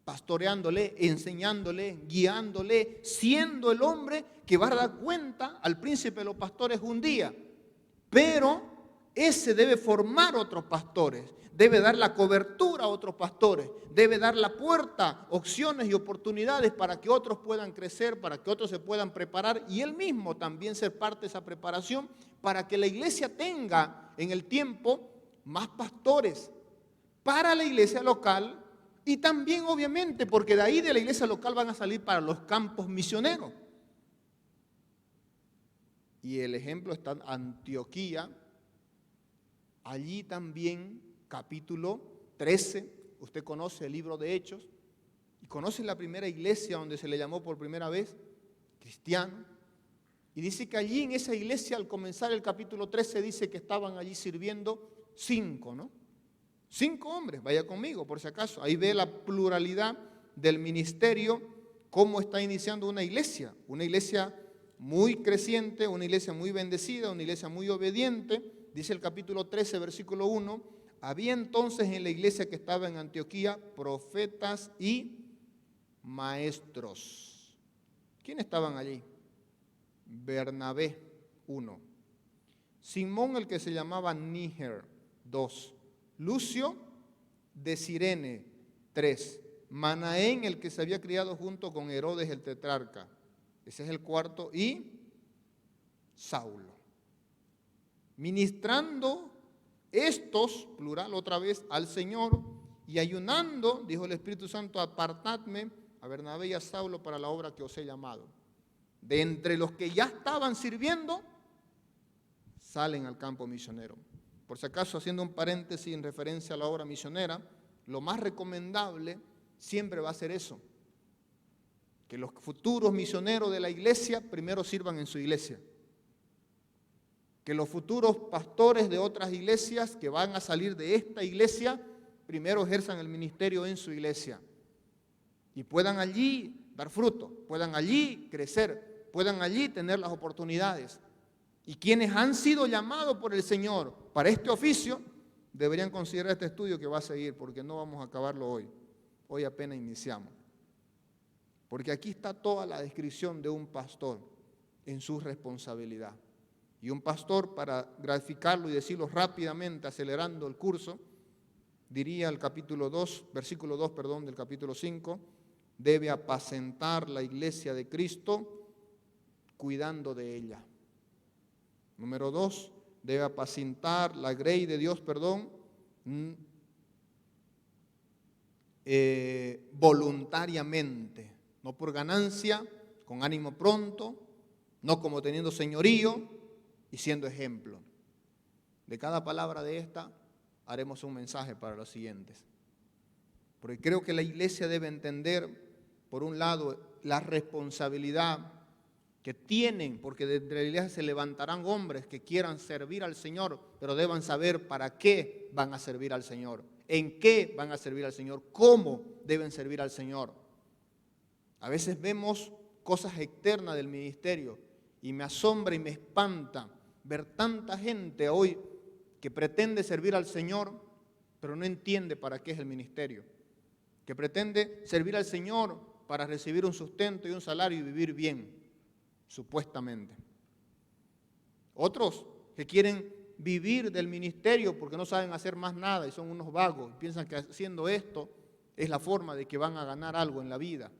pastoreándole, enseñándole, guiándole, siendo el hombre que va a dar cuenta al príncipe de los pastores un día. Pero ese debe formar otros pastores, debe dar la cobertura a otros pastores, debe dar la puerta, opciones y oportunidades para que otros puedan crecer, para que otros se puedan preparar y él mismo también ser parte de esa preparación para que la iglesia tenga en el tiempo más pastores para la iglesia local y también obviamente porque de ahí de la iglesia local van a salir para los campos misioneros. Y el ejemplo está en Antioquía. Allí también, capítulo 13, usted conoce el libro de Hechos, y conoce la primera iglesia donde se le llamó por primera vez cristiano, y dice que allí en esa iglesia, al comenzar el capítulo 13, dice que estaban allí sirviendo 5, ¿no? 5 hombres, vaya conmigo por si acaso, ahí ve la pluralidad del ministerio, cómo está iniciando una iglesia muy creciente, una iglesia muy bendecida, una iglesia muy obediente. Dice el capítulo 13, versículo 1, había entonces en la iglesia que estaba en Antioquía profetas y maestros. ¿Quiénes estaban allí? Bernabé, 1. Simón, el que se llamaba Níger, 2. Lucio de Cirene, 3. Manaén, el que se había criado junto con Herodes el tetrarca, ese es el 4. Y Saulo. Ministrando estos, plural otra vez, al Señor y ayunando, dijo el Espíritu Santo, apartadme a Bernabé y a Saulo para la obra que os he llamado. De entre los que ya estaban sirviendo, salen al campo misionero. Por si acaso, haciendo un paréntesis en referencia a la obra misionera, lo más recomendable siempre va a ser eso, que los futuros misioneros de la iglesia primero sirvan en su iglesia, que los futuros pastores de otras iglesias que van a salir de esta iglesia primero ejerzan el ministerio en su iglesia y puedan allí dar fruto, puedan allí crecer, puedan allí tener las oportunidades. Y quienes han sido llamados por el Señor para este oficio deberían considerar este estudio que va a seguir, porque no vamos a acabarlo hoy. Hoy apenas iniciamos. Porque aquí está toda la descripción de un pastor en su responsabilidad. Y un pastor, para graficarlo y decirlo rápidamente, acelerando el curso, diría el capítulo 2, versículo 2, del capítulo 5, debe apacentar la iglesia de Cristo cuidando de ella. Número 2, debe apacentar la grey de Dios, voluntariamente, no por ganancia, con ánimo pronto, no como teniendo señorío y siendo ejemplo. De cada palabra de esta haremos un mensaje para los siguientes. Porque creo que la iglesia debe entender, por un lado, la responsabilidad que tienen, porque de la iglesia se levantarán hombres que quieran servir al Señor, pero deban saber para qué van a servir al Señor, en qué van a servir al Señor, cómo deben servir al Señor. A veces vemos cosas externas del ministerio y me asombra y me espanta ver tanta gente hoy que pretende servir al Señor, pero no entiende para qué es el ministerio, que pretende servir al Señor para recibir un sustento y un salario y vivir bien, supuestamente. Otros que quieren vivir del ministerio porque no saben hacer más nada y son unos vagos, y piensan que haciendo esto es la forma de que van a ganar algo en la vida.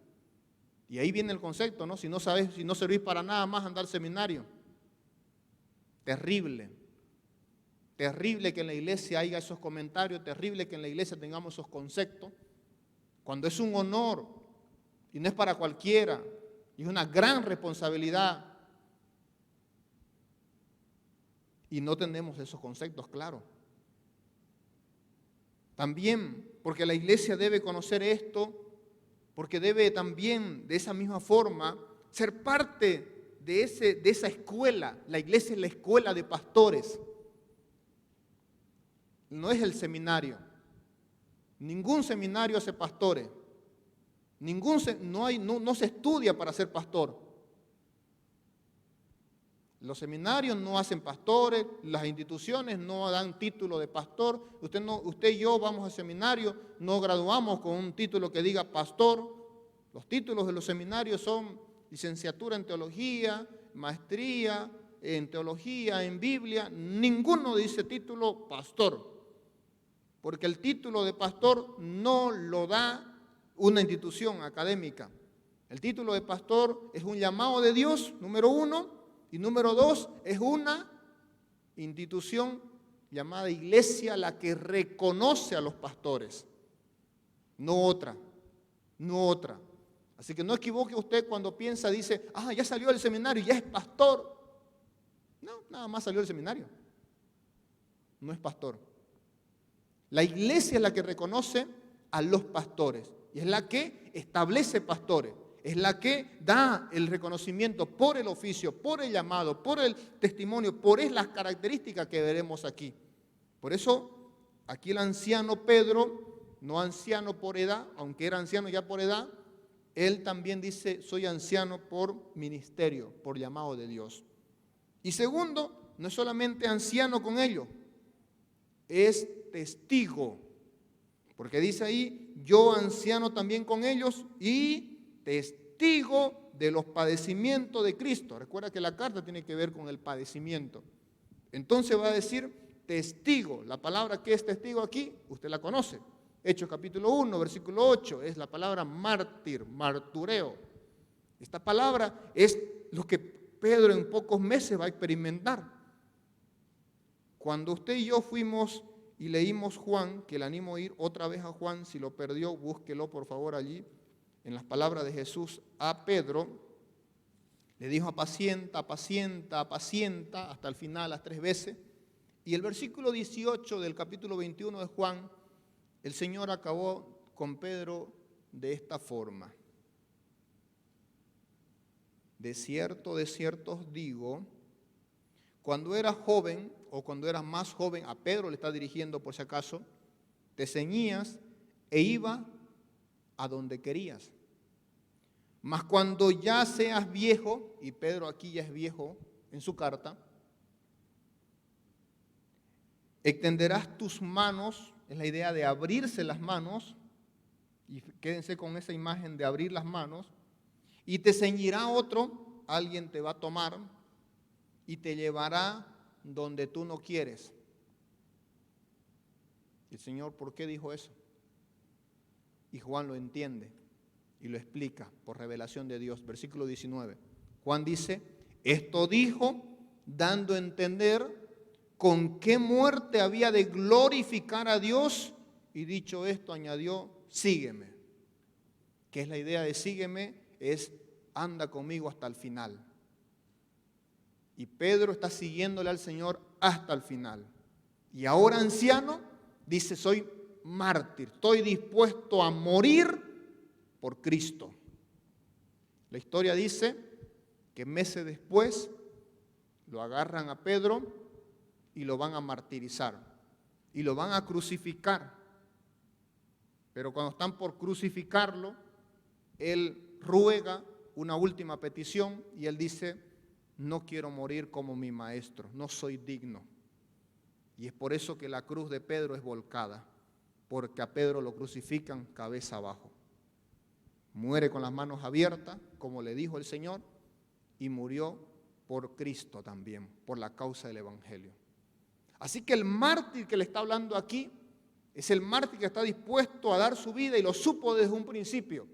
Y ahí viene el concepto, ¿no? Si no servís para nada más, andar al seminario. Terrible. Terrible que en la iglesia haya esos comentarios, terrible que en la iglesia tengamos esos conceptos, cuando es un honor y no es para cualquiera, y es una gran responsabilidad. Y no tenemos esos conceptos claros. También, porque la iglesia debe conocer esto, porque debe también, de esa misma forma, ser parte de esa escuela. La iglesia es la escuela de pastores. No es el seminario. Ningún seminario hace pastores. No se estudia para ser pastor. Los seminarios no hacen pastores, las instituciones no dan título de pastor. Usted y yo vamos al seminario, no graduamos con un título que diga pastor. Los títulos de los seminarios son licenciatura en teología, maestría en teología, en Biblia. Ninguno dice título pastor, porque el título de pastor no lo da una institución académica. El título de pastor es un llamado de Dios, número 1. Y número 2, es una institución llamada iglesia la que reconoce a los pastores, no otra. Así que no equivoque usted cuando piensa, dice, ya salió del seminario, ya es pastor. No, nada más salió del seminario. No es pastor. La iglesia es la que reconoce a los pastores y es la que establece pastores. Es la que da el reconocimiento por el oficio, por el llamado, por el testimonio, por las características que veremos aquí. Por eso, aquí el anciano Pedro, no anciano por edad, aunque era anciano ya por edad, él también dice, soy anciano por ministerio, por llamado de Dios. Y segundo, no es solamente anciano con ellos, es testigo. Porque dice ahí, yo anciano también con ellos y testigo de los padecimientos de Cristo. Recuerda que la carta tiene que ver con el padecimiento. Entonces va a decir testigo. La palabra que es testigo aquí, usted la conoce. Hechos capítulo 1, versículo 8, es la palabra mártir, martureo. Esta palabra es lo que Pedro en pocos meses va a experimentar. Cuando usted y yo fuimos y leímos Juan, que le animo a ir otra vez a Juan, si lo perdió, búsquelo por favor allí, en las palabras de Jesús a Pedro, Le dijo apacienta, apacienta, apacienta, hasta el final, las 3 veces. Y el versículo 18 del capítulo 21 de Juan, el Señor acabó con Pedro de esta forma. De cierto os digo, cuando eras joven o cuando eras más joven, a Pedro le está dirigiendo por si acaso, te ceñías e iba a donde querías. Mas cuando ya seas viejo, y Pedro aquí ya es viejo en su carta, extenderás tus manos, es la idea de abrirse las manos, y quédense con esa imagen de abrir las manos, y te ceñirá otro, alguien te va a tomar y te llevará donde tú no quieres. El Señor, ¿por qué dijo eso? Y Juan lo entiende y lo explica por revelación de Dios. Versículo 19. Juan dice, esto dijo dando a entender con qué muerte había de glorificar a Dios, y dicho esto añadió, sígueme. Que es la idea de sígueme, es anda conmigo hasta el final. Y Pedro está siguiéndole al Señor hasta el final. Y ahora anciano, dice, soy mártir, estoy dispuesto a morir por Cristo. La historia dice que meses después lo agarran a Pedro y lo van a martirizar y lo van a crucificar. Pero cuando están por crucificarlo, él ruega una última petición y él dice, no quiero morir como mi maestro, no soy digno. Y es por eso que la cruz de Pedro es volcada, porque a Pedro lo crucifican cabeza abajo. Muere con las manos abiertas, como le dijo el Señor, y murió por Cristo también, por la causa del Evangelio. Así que el mártir que le está hablando aquí es el mártir que está dispuesto a dar su vida y lo supo desde un principio.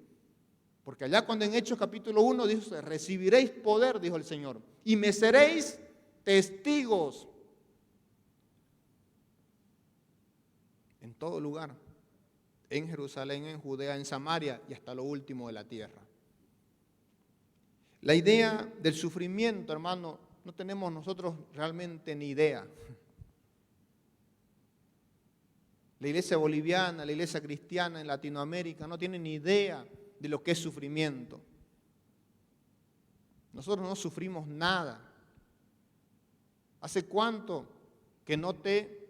Porque allá cuando en Hechos capítulo 1 dice, recibiréis poder, dijo el Señor, y me seréis testigos en todo lugar, en Jerusalén, en Judea, en Samaria y hasta lo último de la tierra. La idea del sufrimiento, hermano, no tenemos nosotros realmente ni idea. La iglesia boliviana, la iglesia cristiana en Latinoamérica no tienen ni idea de lo que es sufrimiento. Nosotros no sufrimos nada. ¿Hace cuánto que no te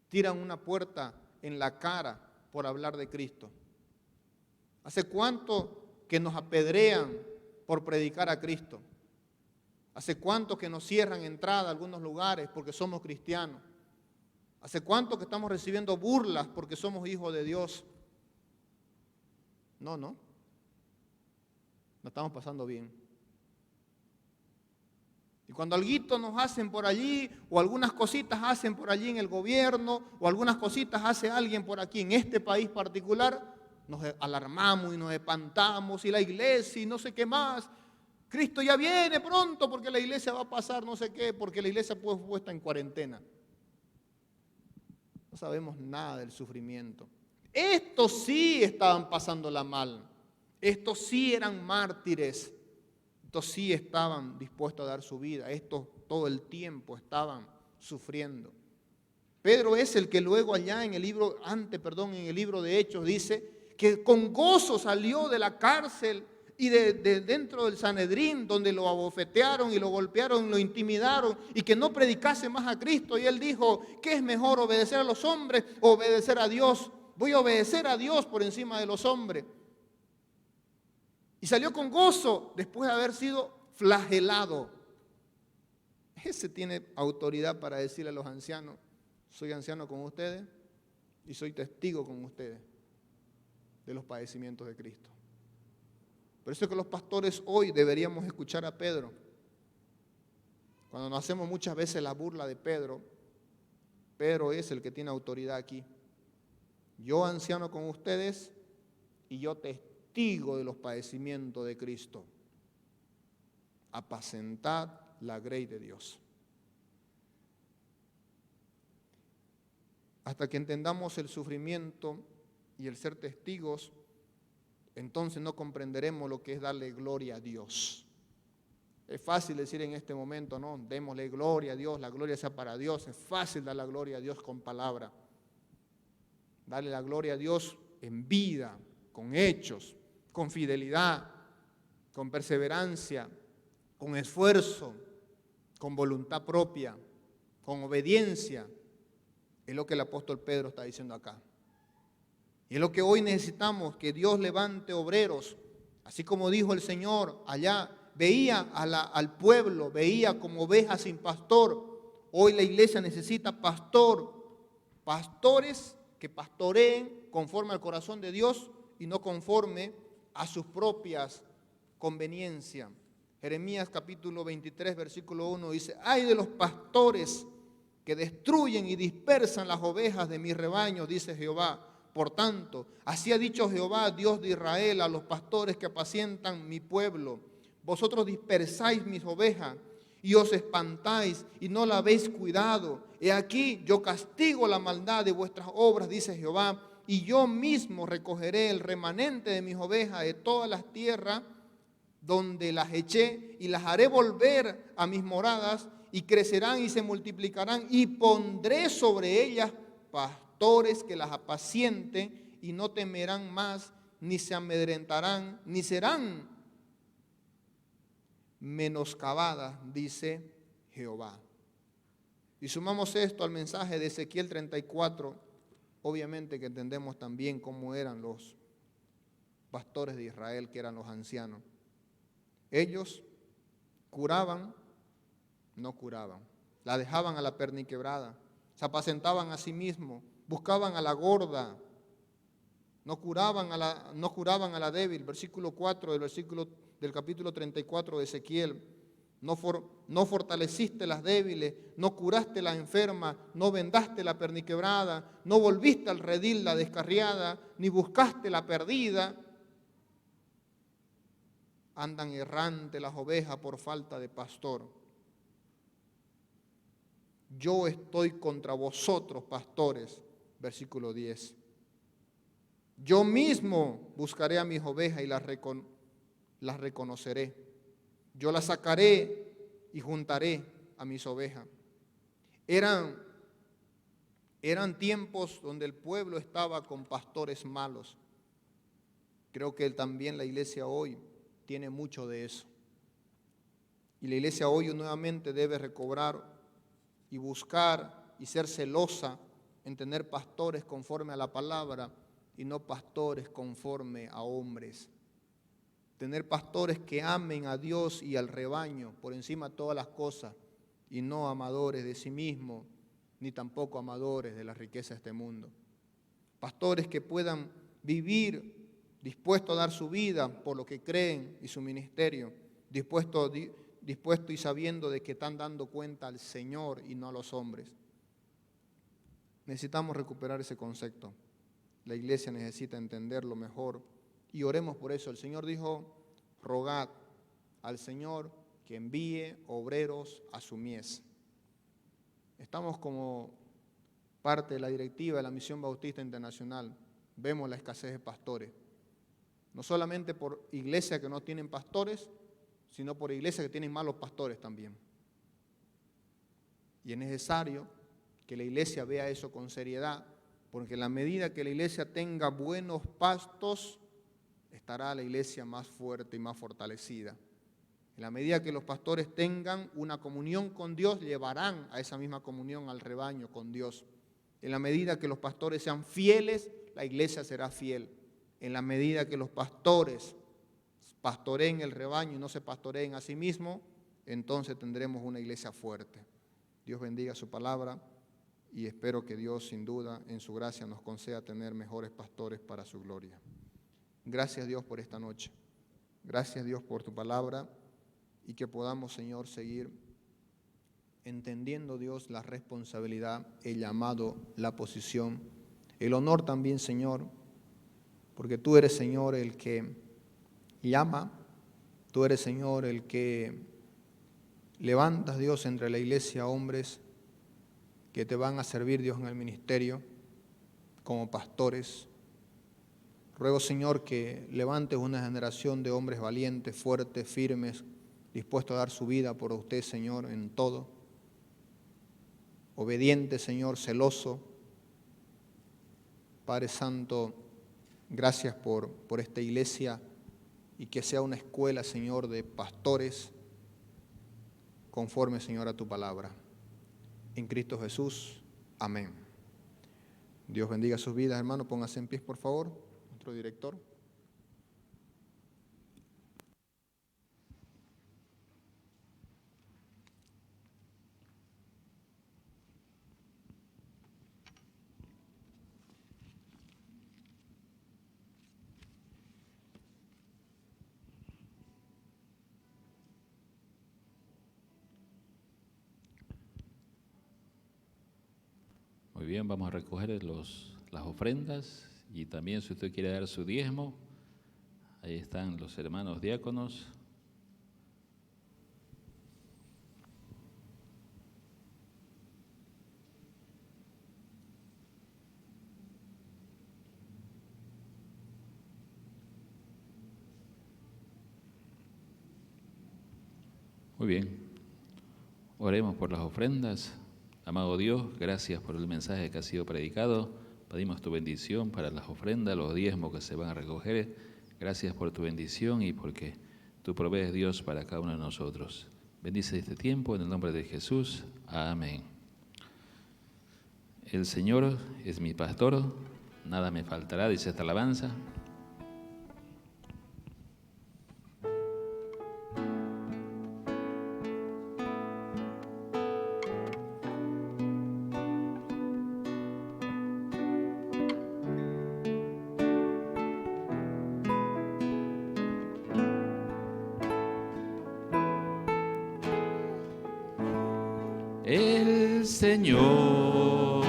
tiran una puerta en la cara por hablar de Cristo? ¿Hace cuánto que nos apedrean por predicar a Cristo? ¿Hace cuánto que nos cierran entrada a algunos lugares porque somos cristianos? ¿Hace cuánto que estamos recibiendo burlas porque somos hijos de Dios? No estamos pasando bien. Y cuando alguito nos hacen por allí, o algunas cositas hacen por allí en el gobierno, o algunas cositas hace alguien por aquí en este país particular, nos alarmamos y nos espantamos, y la iglesia y no sé qué más. Cristo ya viene pronto porque la iglesia va a pasar no sé qué, porque la iglesia fue puesta en cuarentena. No sabemos nada del sufrimiento. Estos sí estaban pasándola mal. Estos sí eran mártires. Estos sí estaban dispuestos a dar su vida. Estos todo el tiempo estaban sufriendo. Pedro es el que luego allá en el libro, en el libro de Hechos dice que con gozo salió de la cárcel y de dentro del Sanedrín, donde lo abofetearon y lo golpearon, lo intimidaron, y que no predicase más a Cristo. Y él dijo, ¿qué es mejor, obedecer a los hombres o obedecer a Dios? Voy a obedecer a Dios por encima de los hombres. Y salió con gozo después de haber sido flagelado. Ese tiene autoridad para decirle a los ancianos, soy anciano con ustedes y soy testigo con ustedes de los padecimientos de Cristo. Por eso es que los pastores hoy deberíamos escuchar a Pedro. Cuando nos hacemos muchas veces la burla de Pedro, Pedro es el que tiene autoridad aquí. Yo anciano con ustedes y yo testigo de los padecimientos de Cristo. Apacentad la grey de Dios. Hasta que entendamos el sufrimiento y el ser testigos, entonces no comprenderemos lo que es darle gloria a Dios. Es fácil decir en este momento, no, démosle gloria a Dios, la gloria sea para Dios. Es fácil dar la gloria a Dios con palabra. Darle la gloria a Dios en vida, con hechos, con fidelidad, con perseverancia, con esfuerzo, con voluntad propia, con obediencia. Es lo que el apóstol Pedro está diciendo acá. Y es lo que hoy necesitamos, que Dios levante obreros, así como dijo el Señor allá. Veía al pueblo, veía como ovejas sin pastor. Hoy la iglesia necesita pastores que pastoreen conforme al corazón de Dios y no conforme a sus propias conveniencias. Jeremías capítulo 23, versículo 1 dice: ay de los pastores que destruyen y dispersan las ovejas de mi rebaño, dice Jehová. Por tanto, así ha dicho Jehová, Dios de Israel, a los pastores que apacientan mi pueblo: vosotros dispersáis mis ovejas y os espantáis y no la habéis cuidado. He aquí, yo castigo la maldad de vuestras obras, dice Jehová, y yo mismo recogeré el remanente de mis ovejas de todas las tierras donde las eché, y las haré volver a mis moradas, y crecerán y se multiplicarán, y pondré sobre ellas pastores que las apacienten, y no temerán más, ni se amedrentarán, ni serán menoscabadas, dice Jehová. Y sumamos esto al mensaje de Ezequiel 34, obviamente que entendemos también cómo eran los pastores de Israel, que eran los ancianos. Ellos curaban, no curaban, la dejaban a la perniquebrada, se apacentaban a sí mismos, buscaban a la gorda, no curaban a la débil. Versículo 4 del capítulo 34 de Ezequiel: no fortaleciste las débiles, no curaste la enferma, no vendaste la perniquebrada, no volviste al redil la descarriada, ni buscaste la perdida. Andan errantes las ovejas por falta de pastor. Yo estoy contra vosotros, pastores. Versículo 10. Yo mismo buscaré a mis ovejas y las reconoceré. Yo las sacaré y juntaré a mis ovejas. Eran tiempos donde el pueblo estaba con pastores malos. Creo que también la iglesia hoy tiene mucho de eso. Y la iglesia hoy nuevamente debe recobrar y buscar y ser celosa en tener pastores conforme a la palabra y no pastores conforme a hombres. Tener pastores que amen a Dios y al rebaño por encima de todas las cosas, y no amadores de sí mismos, ni tampoco amadores de la riqueza de este mundo. Pastores que puedan vivir dispuestos a dar su vida por lo que creen y su ministerio, dispuesto y sabiendo de que están dando cuenta al Señor y no a los hombres. Necesitamos recuperar ese concepto. La iglesia necesita entenderlo mejor y oremos por eso. El Señor dijo: rogad al Señor que envíe obreros a su mies. Estamos como parte de la directiva de la Misión Bautista Internacional. Vemos la escasez de pastores. No solamente por iglesias que no tienen pastores, sino por iglesias que tienen malos pastores también. Y es necesario que la iglesia vea eso con seriedad, porque en la medida que la iglesia tenga buenos pastos, estará la iglesia más fuerte y más fortalecida. En la medida que los pastores tengan una comunión con Dios, llevarán a esa misma comunión al rebaño con Dios. En la medida que los pastores sean fieles, la iglesia será fiel. En la medida que los pastores pastoreen el rebaño y no se pastoreen a sí mismos, entonces tendremos una iglesia fuerte. Dios bendiga su palabra y espero que Dios, sin duda, en su gracia nos conceda tener mejores pastores para su gloria. Gracias, Dios, por esta noche. Gracias, Dios, por tu palabra y que podamos, Señor, seguir entendiendo, Dios, la responsabilidad, el llamado, la posición, el honor también, Señor, porque tú eres, Señor, el que llama, tú eres, Señor, el que levantas, Dios, entre la iglesia hombres que te van a servir, Dios, en el ministerio como pastores. Ruego, Señor, que levantes una generación de hombres valientes, fuertes, firmes, dispuesto a dar su vida por usted, Señor, en todo. Obediente, Señor, celoso. Padre Santo, gracias por esta iglesia y que sea una escuela, Señor, de pastores conforme, Señor, a tu palabra. En Cristo Jesús. Amén. Dios bendiga sus vidas, hermano. Póngase en pie, por favor. Nuestro director. Muy bien, vamos a recoger las ofrendas y también si usted quiere dar su diezmo, ahí están los hermanos diáconos. Muy bien, oremos por las ofrendas. Amado Dios, gracias por el mensaje que ha sido predicado. Pedimos tu bendición para las ofrendas, los diezmos que se van a recoger. Gracias por tu bendición y porque tú provees, Dios, para cada uno de nosotros. Bendice este tiempo en el nombre de Jesús. Amén. El Señor es mi pastor, nada me faltará, dice esta alabanza. El Señor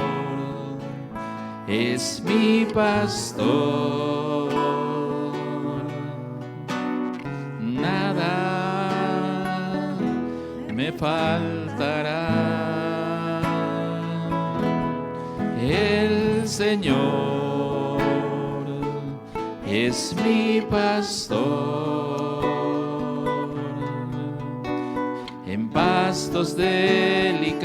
es mi pastor, nada me faltará. El Señor es mi pastor. En pastos delicados,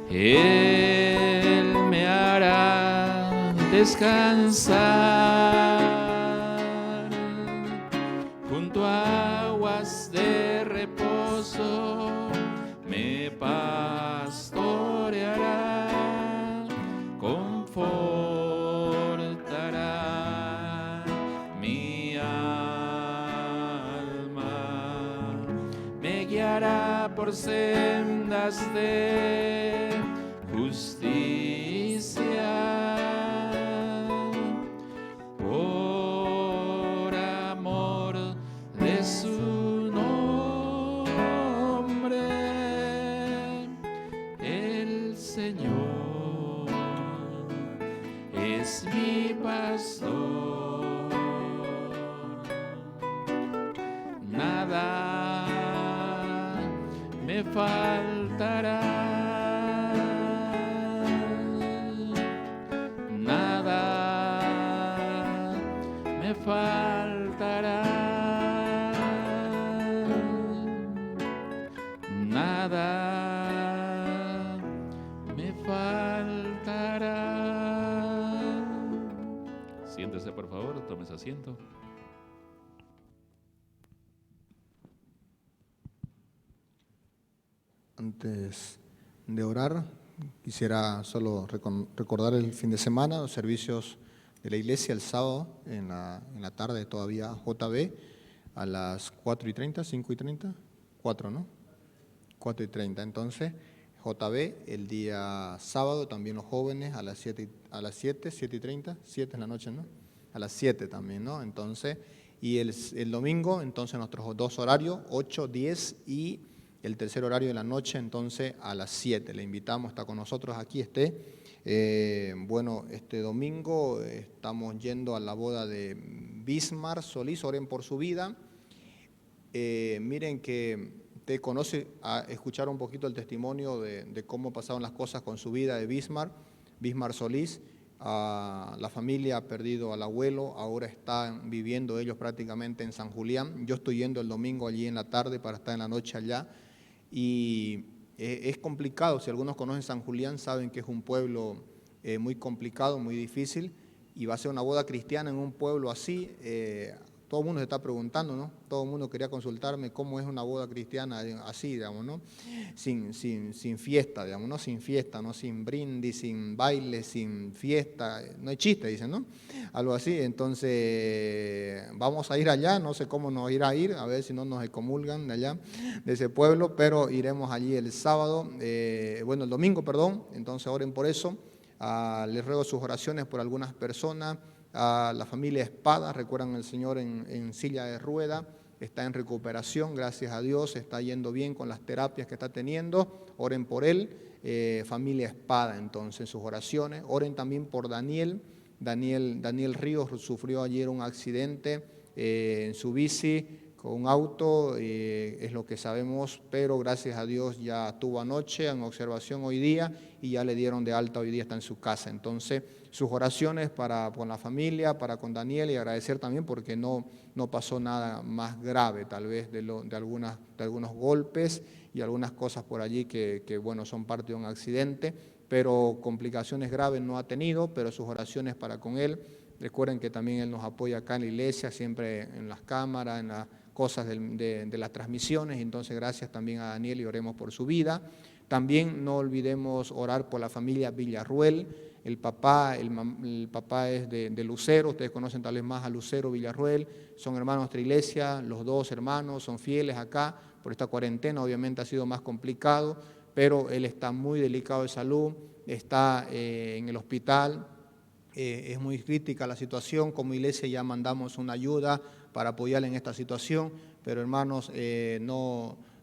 Él me hará descansar. Junto a aguas de reposo, me pastoreará, confortará mi alma. Me guiará por sendas de justicia, por amor de su nombre. El Señor es mi pastor, nada me faltará, nada me faltará, nada me faltará. Siéntese, por favor, tome su asiento. Antes de orar, quisiera solo recordar el fin de semana, los servicios de la iglesia el sábado en la tarde todavía, JB, a las 4:30, 5:30, 4, ¿no? 4:30. Entonces, JB el día sábado, también los jóvenes a las 7, 7:30, 7 en la noche, ¿no? A las 7 también, ¿no? Entonces, y el domingo, entonces nuestros dos horarios, 8, 10 y el tercer horario de la noche, entonces a las 7. Le invitamos, está con nosotros aquí, bueno, este domingo estamos yendo a la boda de Bismar Solís, oren por su vida. Miren que te conoce, a escuchar un poquito el testimonio de cómo pasaron las cosas con su vida de Bismar Solís. La familia ha perdido al abuelo, ahora están viviendo ellos prácticamente en San Julián. Yo estoy yendo el domingo allí en la tarde para estar en la noche allá. Y es complicado, si algunos conocen San Julián saben que es un pueblo muy complicado, muy difícil, y va a ser una boda cristiana en un pueblo así. Todo el mundo se está preguntando, ¿no? Todo el mundo quería consultarme cómo es una boda cristiana así, digamos, ¿no? Sin fiesta, digamos, ¿no? Sin fiesta, ¿no? Sin brindis, sin baile, sin fiesta. No hay chiste, dicen, ¿no? Algo así. Entonces, vamos a ir allá, no sé cómo nos irá a ir, a ver si no nos excomulgan de allá, de ese pueblo, pero iremos allí el sábado, el domingo, perdón. Entonces, oren por eso. Les ruego sus oraciones por algunas personas. A la familia Espada, recuerdan el señor en silla de rueda, está en recuperación, gracias a Dios, está yendo bien con las terapias que está teniendo, oren por él. Familia Espada, entonces, sus oraciones. Oren también por Daniel Ríos, sufrió ayer un accidente en su bici con un auto, es lo que sabemos, pero gracias a Dios ya estuvo anoche en observación hoy día y ya le dieron de alta, hoy día está en su casa. Entonces, sus oraciones con la familia, para con Daniel, y agradecer también porque no pasó nada más grave, tal vez de algunos golpes y algunas cosas por allí que son parte de un accidente, pero complicaciones graves no ha tenido, pero sus oraciones para con él. Recuerden que también él nos apoya acá en la iglesia, siempre en las cámaras, en las cosas de las transmisiones. Entonces, gracias también a Daniel y oremos por su vida. También no olvidemos orar por la familia Villarruel. El papá es de Lucero, ustedes conocen tal vez más a Lucero Villarruel, son hermanos de nuestra iglesia, los dos hermanos son fieles acá. Por esta cuarentena obviamente ha sido más complicado, pero él está muy delicado de salud, está en el hospital. Es muy crítica la situación, como iglesia ya mandamos una ayuda para apoyarle en esta situación, pero hermanos,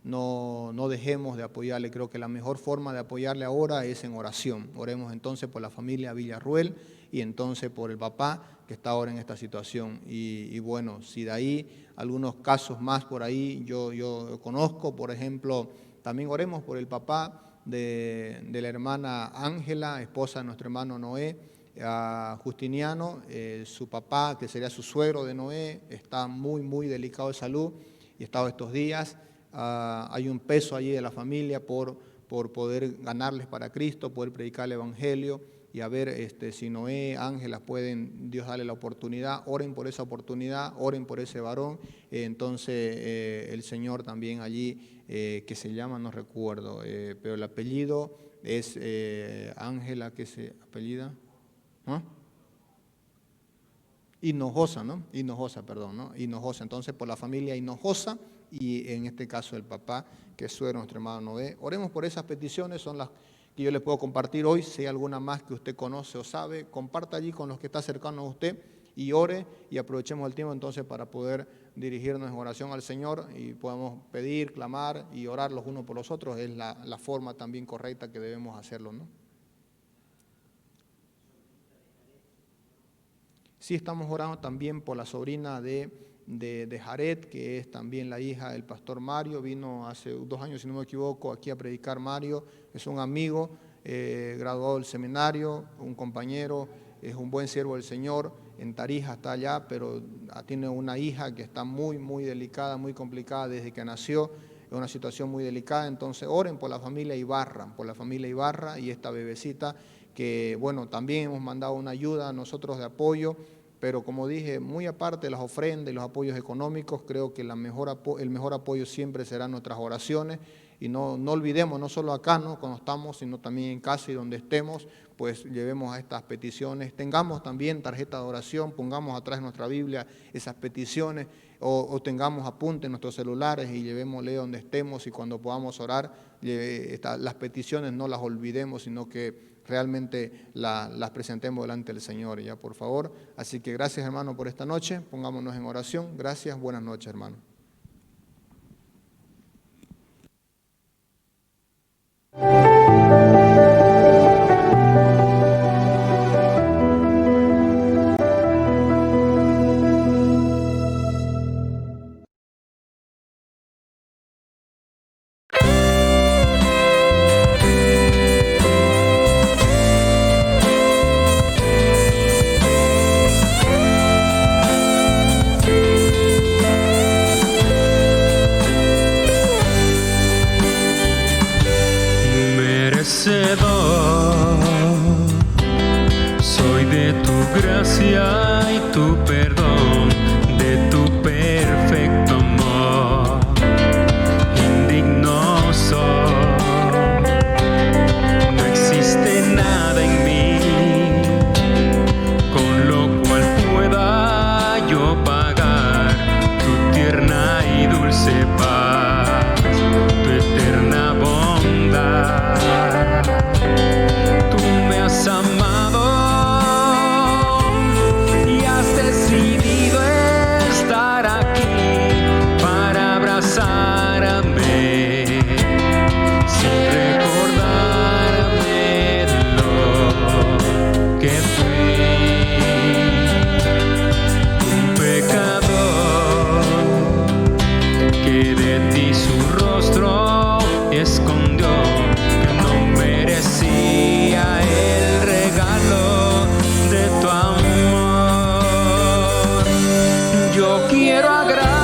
no dejemos de apoyarle. Creo que la mejor forma de apoyarle ahora es en oración. Oremos entonces por la familia Villarruel y entonces por el papá que está ahora en esta situación. Y bueno, si de ahí algunos casos más por ahí yo conozco, por ejemplo, también oremos por el papá de la hermana Ángela, esposa de nuestro hermano Noé, Justiniano, su papá, que sería su suegro de Noé, está muy, muy delicado de salud y ha estado estos días. Hay un peso allí de la familia por poder ganarles para Cristo, poder predicar el Evangelio y a ver si Noé, Ángela pueden Dios darle la oportunidad. Oren por esa oportunidad, oren por ese varón. Entonces el Señor también allí, que se llama, no recuerdo, pero el apellido es Ángela, que se apellida Hinojosa, ¿no? Hinojosa, perdón, ¿no? Hinojosa. Entonces, por la familia Hinojosa y en este caso el papá, que es suegro de nuestro hermano Noé. Oremos por esas peticiones, son las que yo les puedo compartir hoy. Si hay alguna más que usted conoce o sabe, comparta allí con los que está cercanos a usted y ore, y aprovechemos el tiempo entonces para poder dirigirnos en oración al Señor y podamos pedir, clamar y orar los unos por los otros. Es la forma también correcta que debemos hacerlo, ¿no? Sí, estamos orando también por la sobrina de Jared, que es también la hija del pastor Mario. Vino hace 2 años, si no me equivoco, aquí a predicar Mario. Es un amigo, graduado del seminario, un compañero, es un buen siervo del Señor. En Tarija está allá, pero tiene una hija que está muy, muy delicada, muy complicada desde que nació. Es una situación muy delicada. Entonces, oren por la familia Ibarra y esta bebecita, que bueno, también hemos mandado una ayuda a nosotros de apoyo, pero como dije, muy aparte de las ofrendas y los apoyos económicos, creo que el mejor apoyo siempre serán nuestras oraciones. Y no olvidemos, no solo acá, ¿no?, cuando estamos, sino también en casa y donde estemos, pues llevemos a estas peticiones. Tengamos también tarjeta de oración, pongamos atrás en nuestra Biblia esas peticiones, o tengamos apuntes en nuestros celulares y llevémosle donde estemos, y cuando podamos orar, las peticiones no las olvidemos, sino que realmente las presentemos delante del Señor, ya, por favor. Así que gracias, hermano, por esta noche. Pongámonos en oración. Gracias, buenas noches, hermano. de tu perfecto amor. Indigno soy, no existe nada en mí con lo cual pueda yo pagar tu tierna y dulce paz, tu eterna bondad. Tú me has amado y has decidido estar aquí para abrazarme sin recordarme lo que fui, un pecador que de ti su rostro escondió, que no merecía el regalo de tu amor. Yo quiero agradecer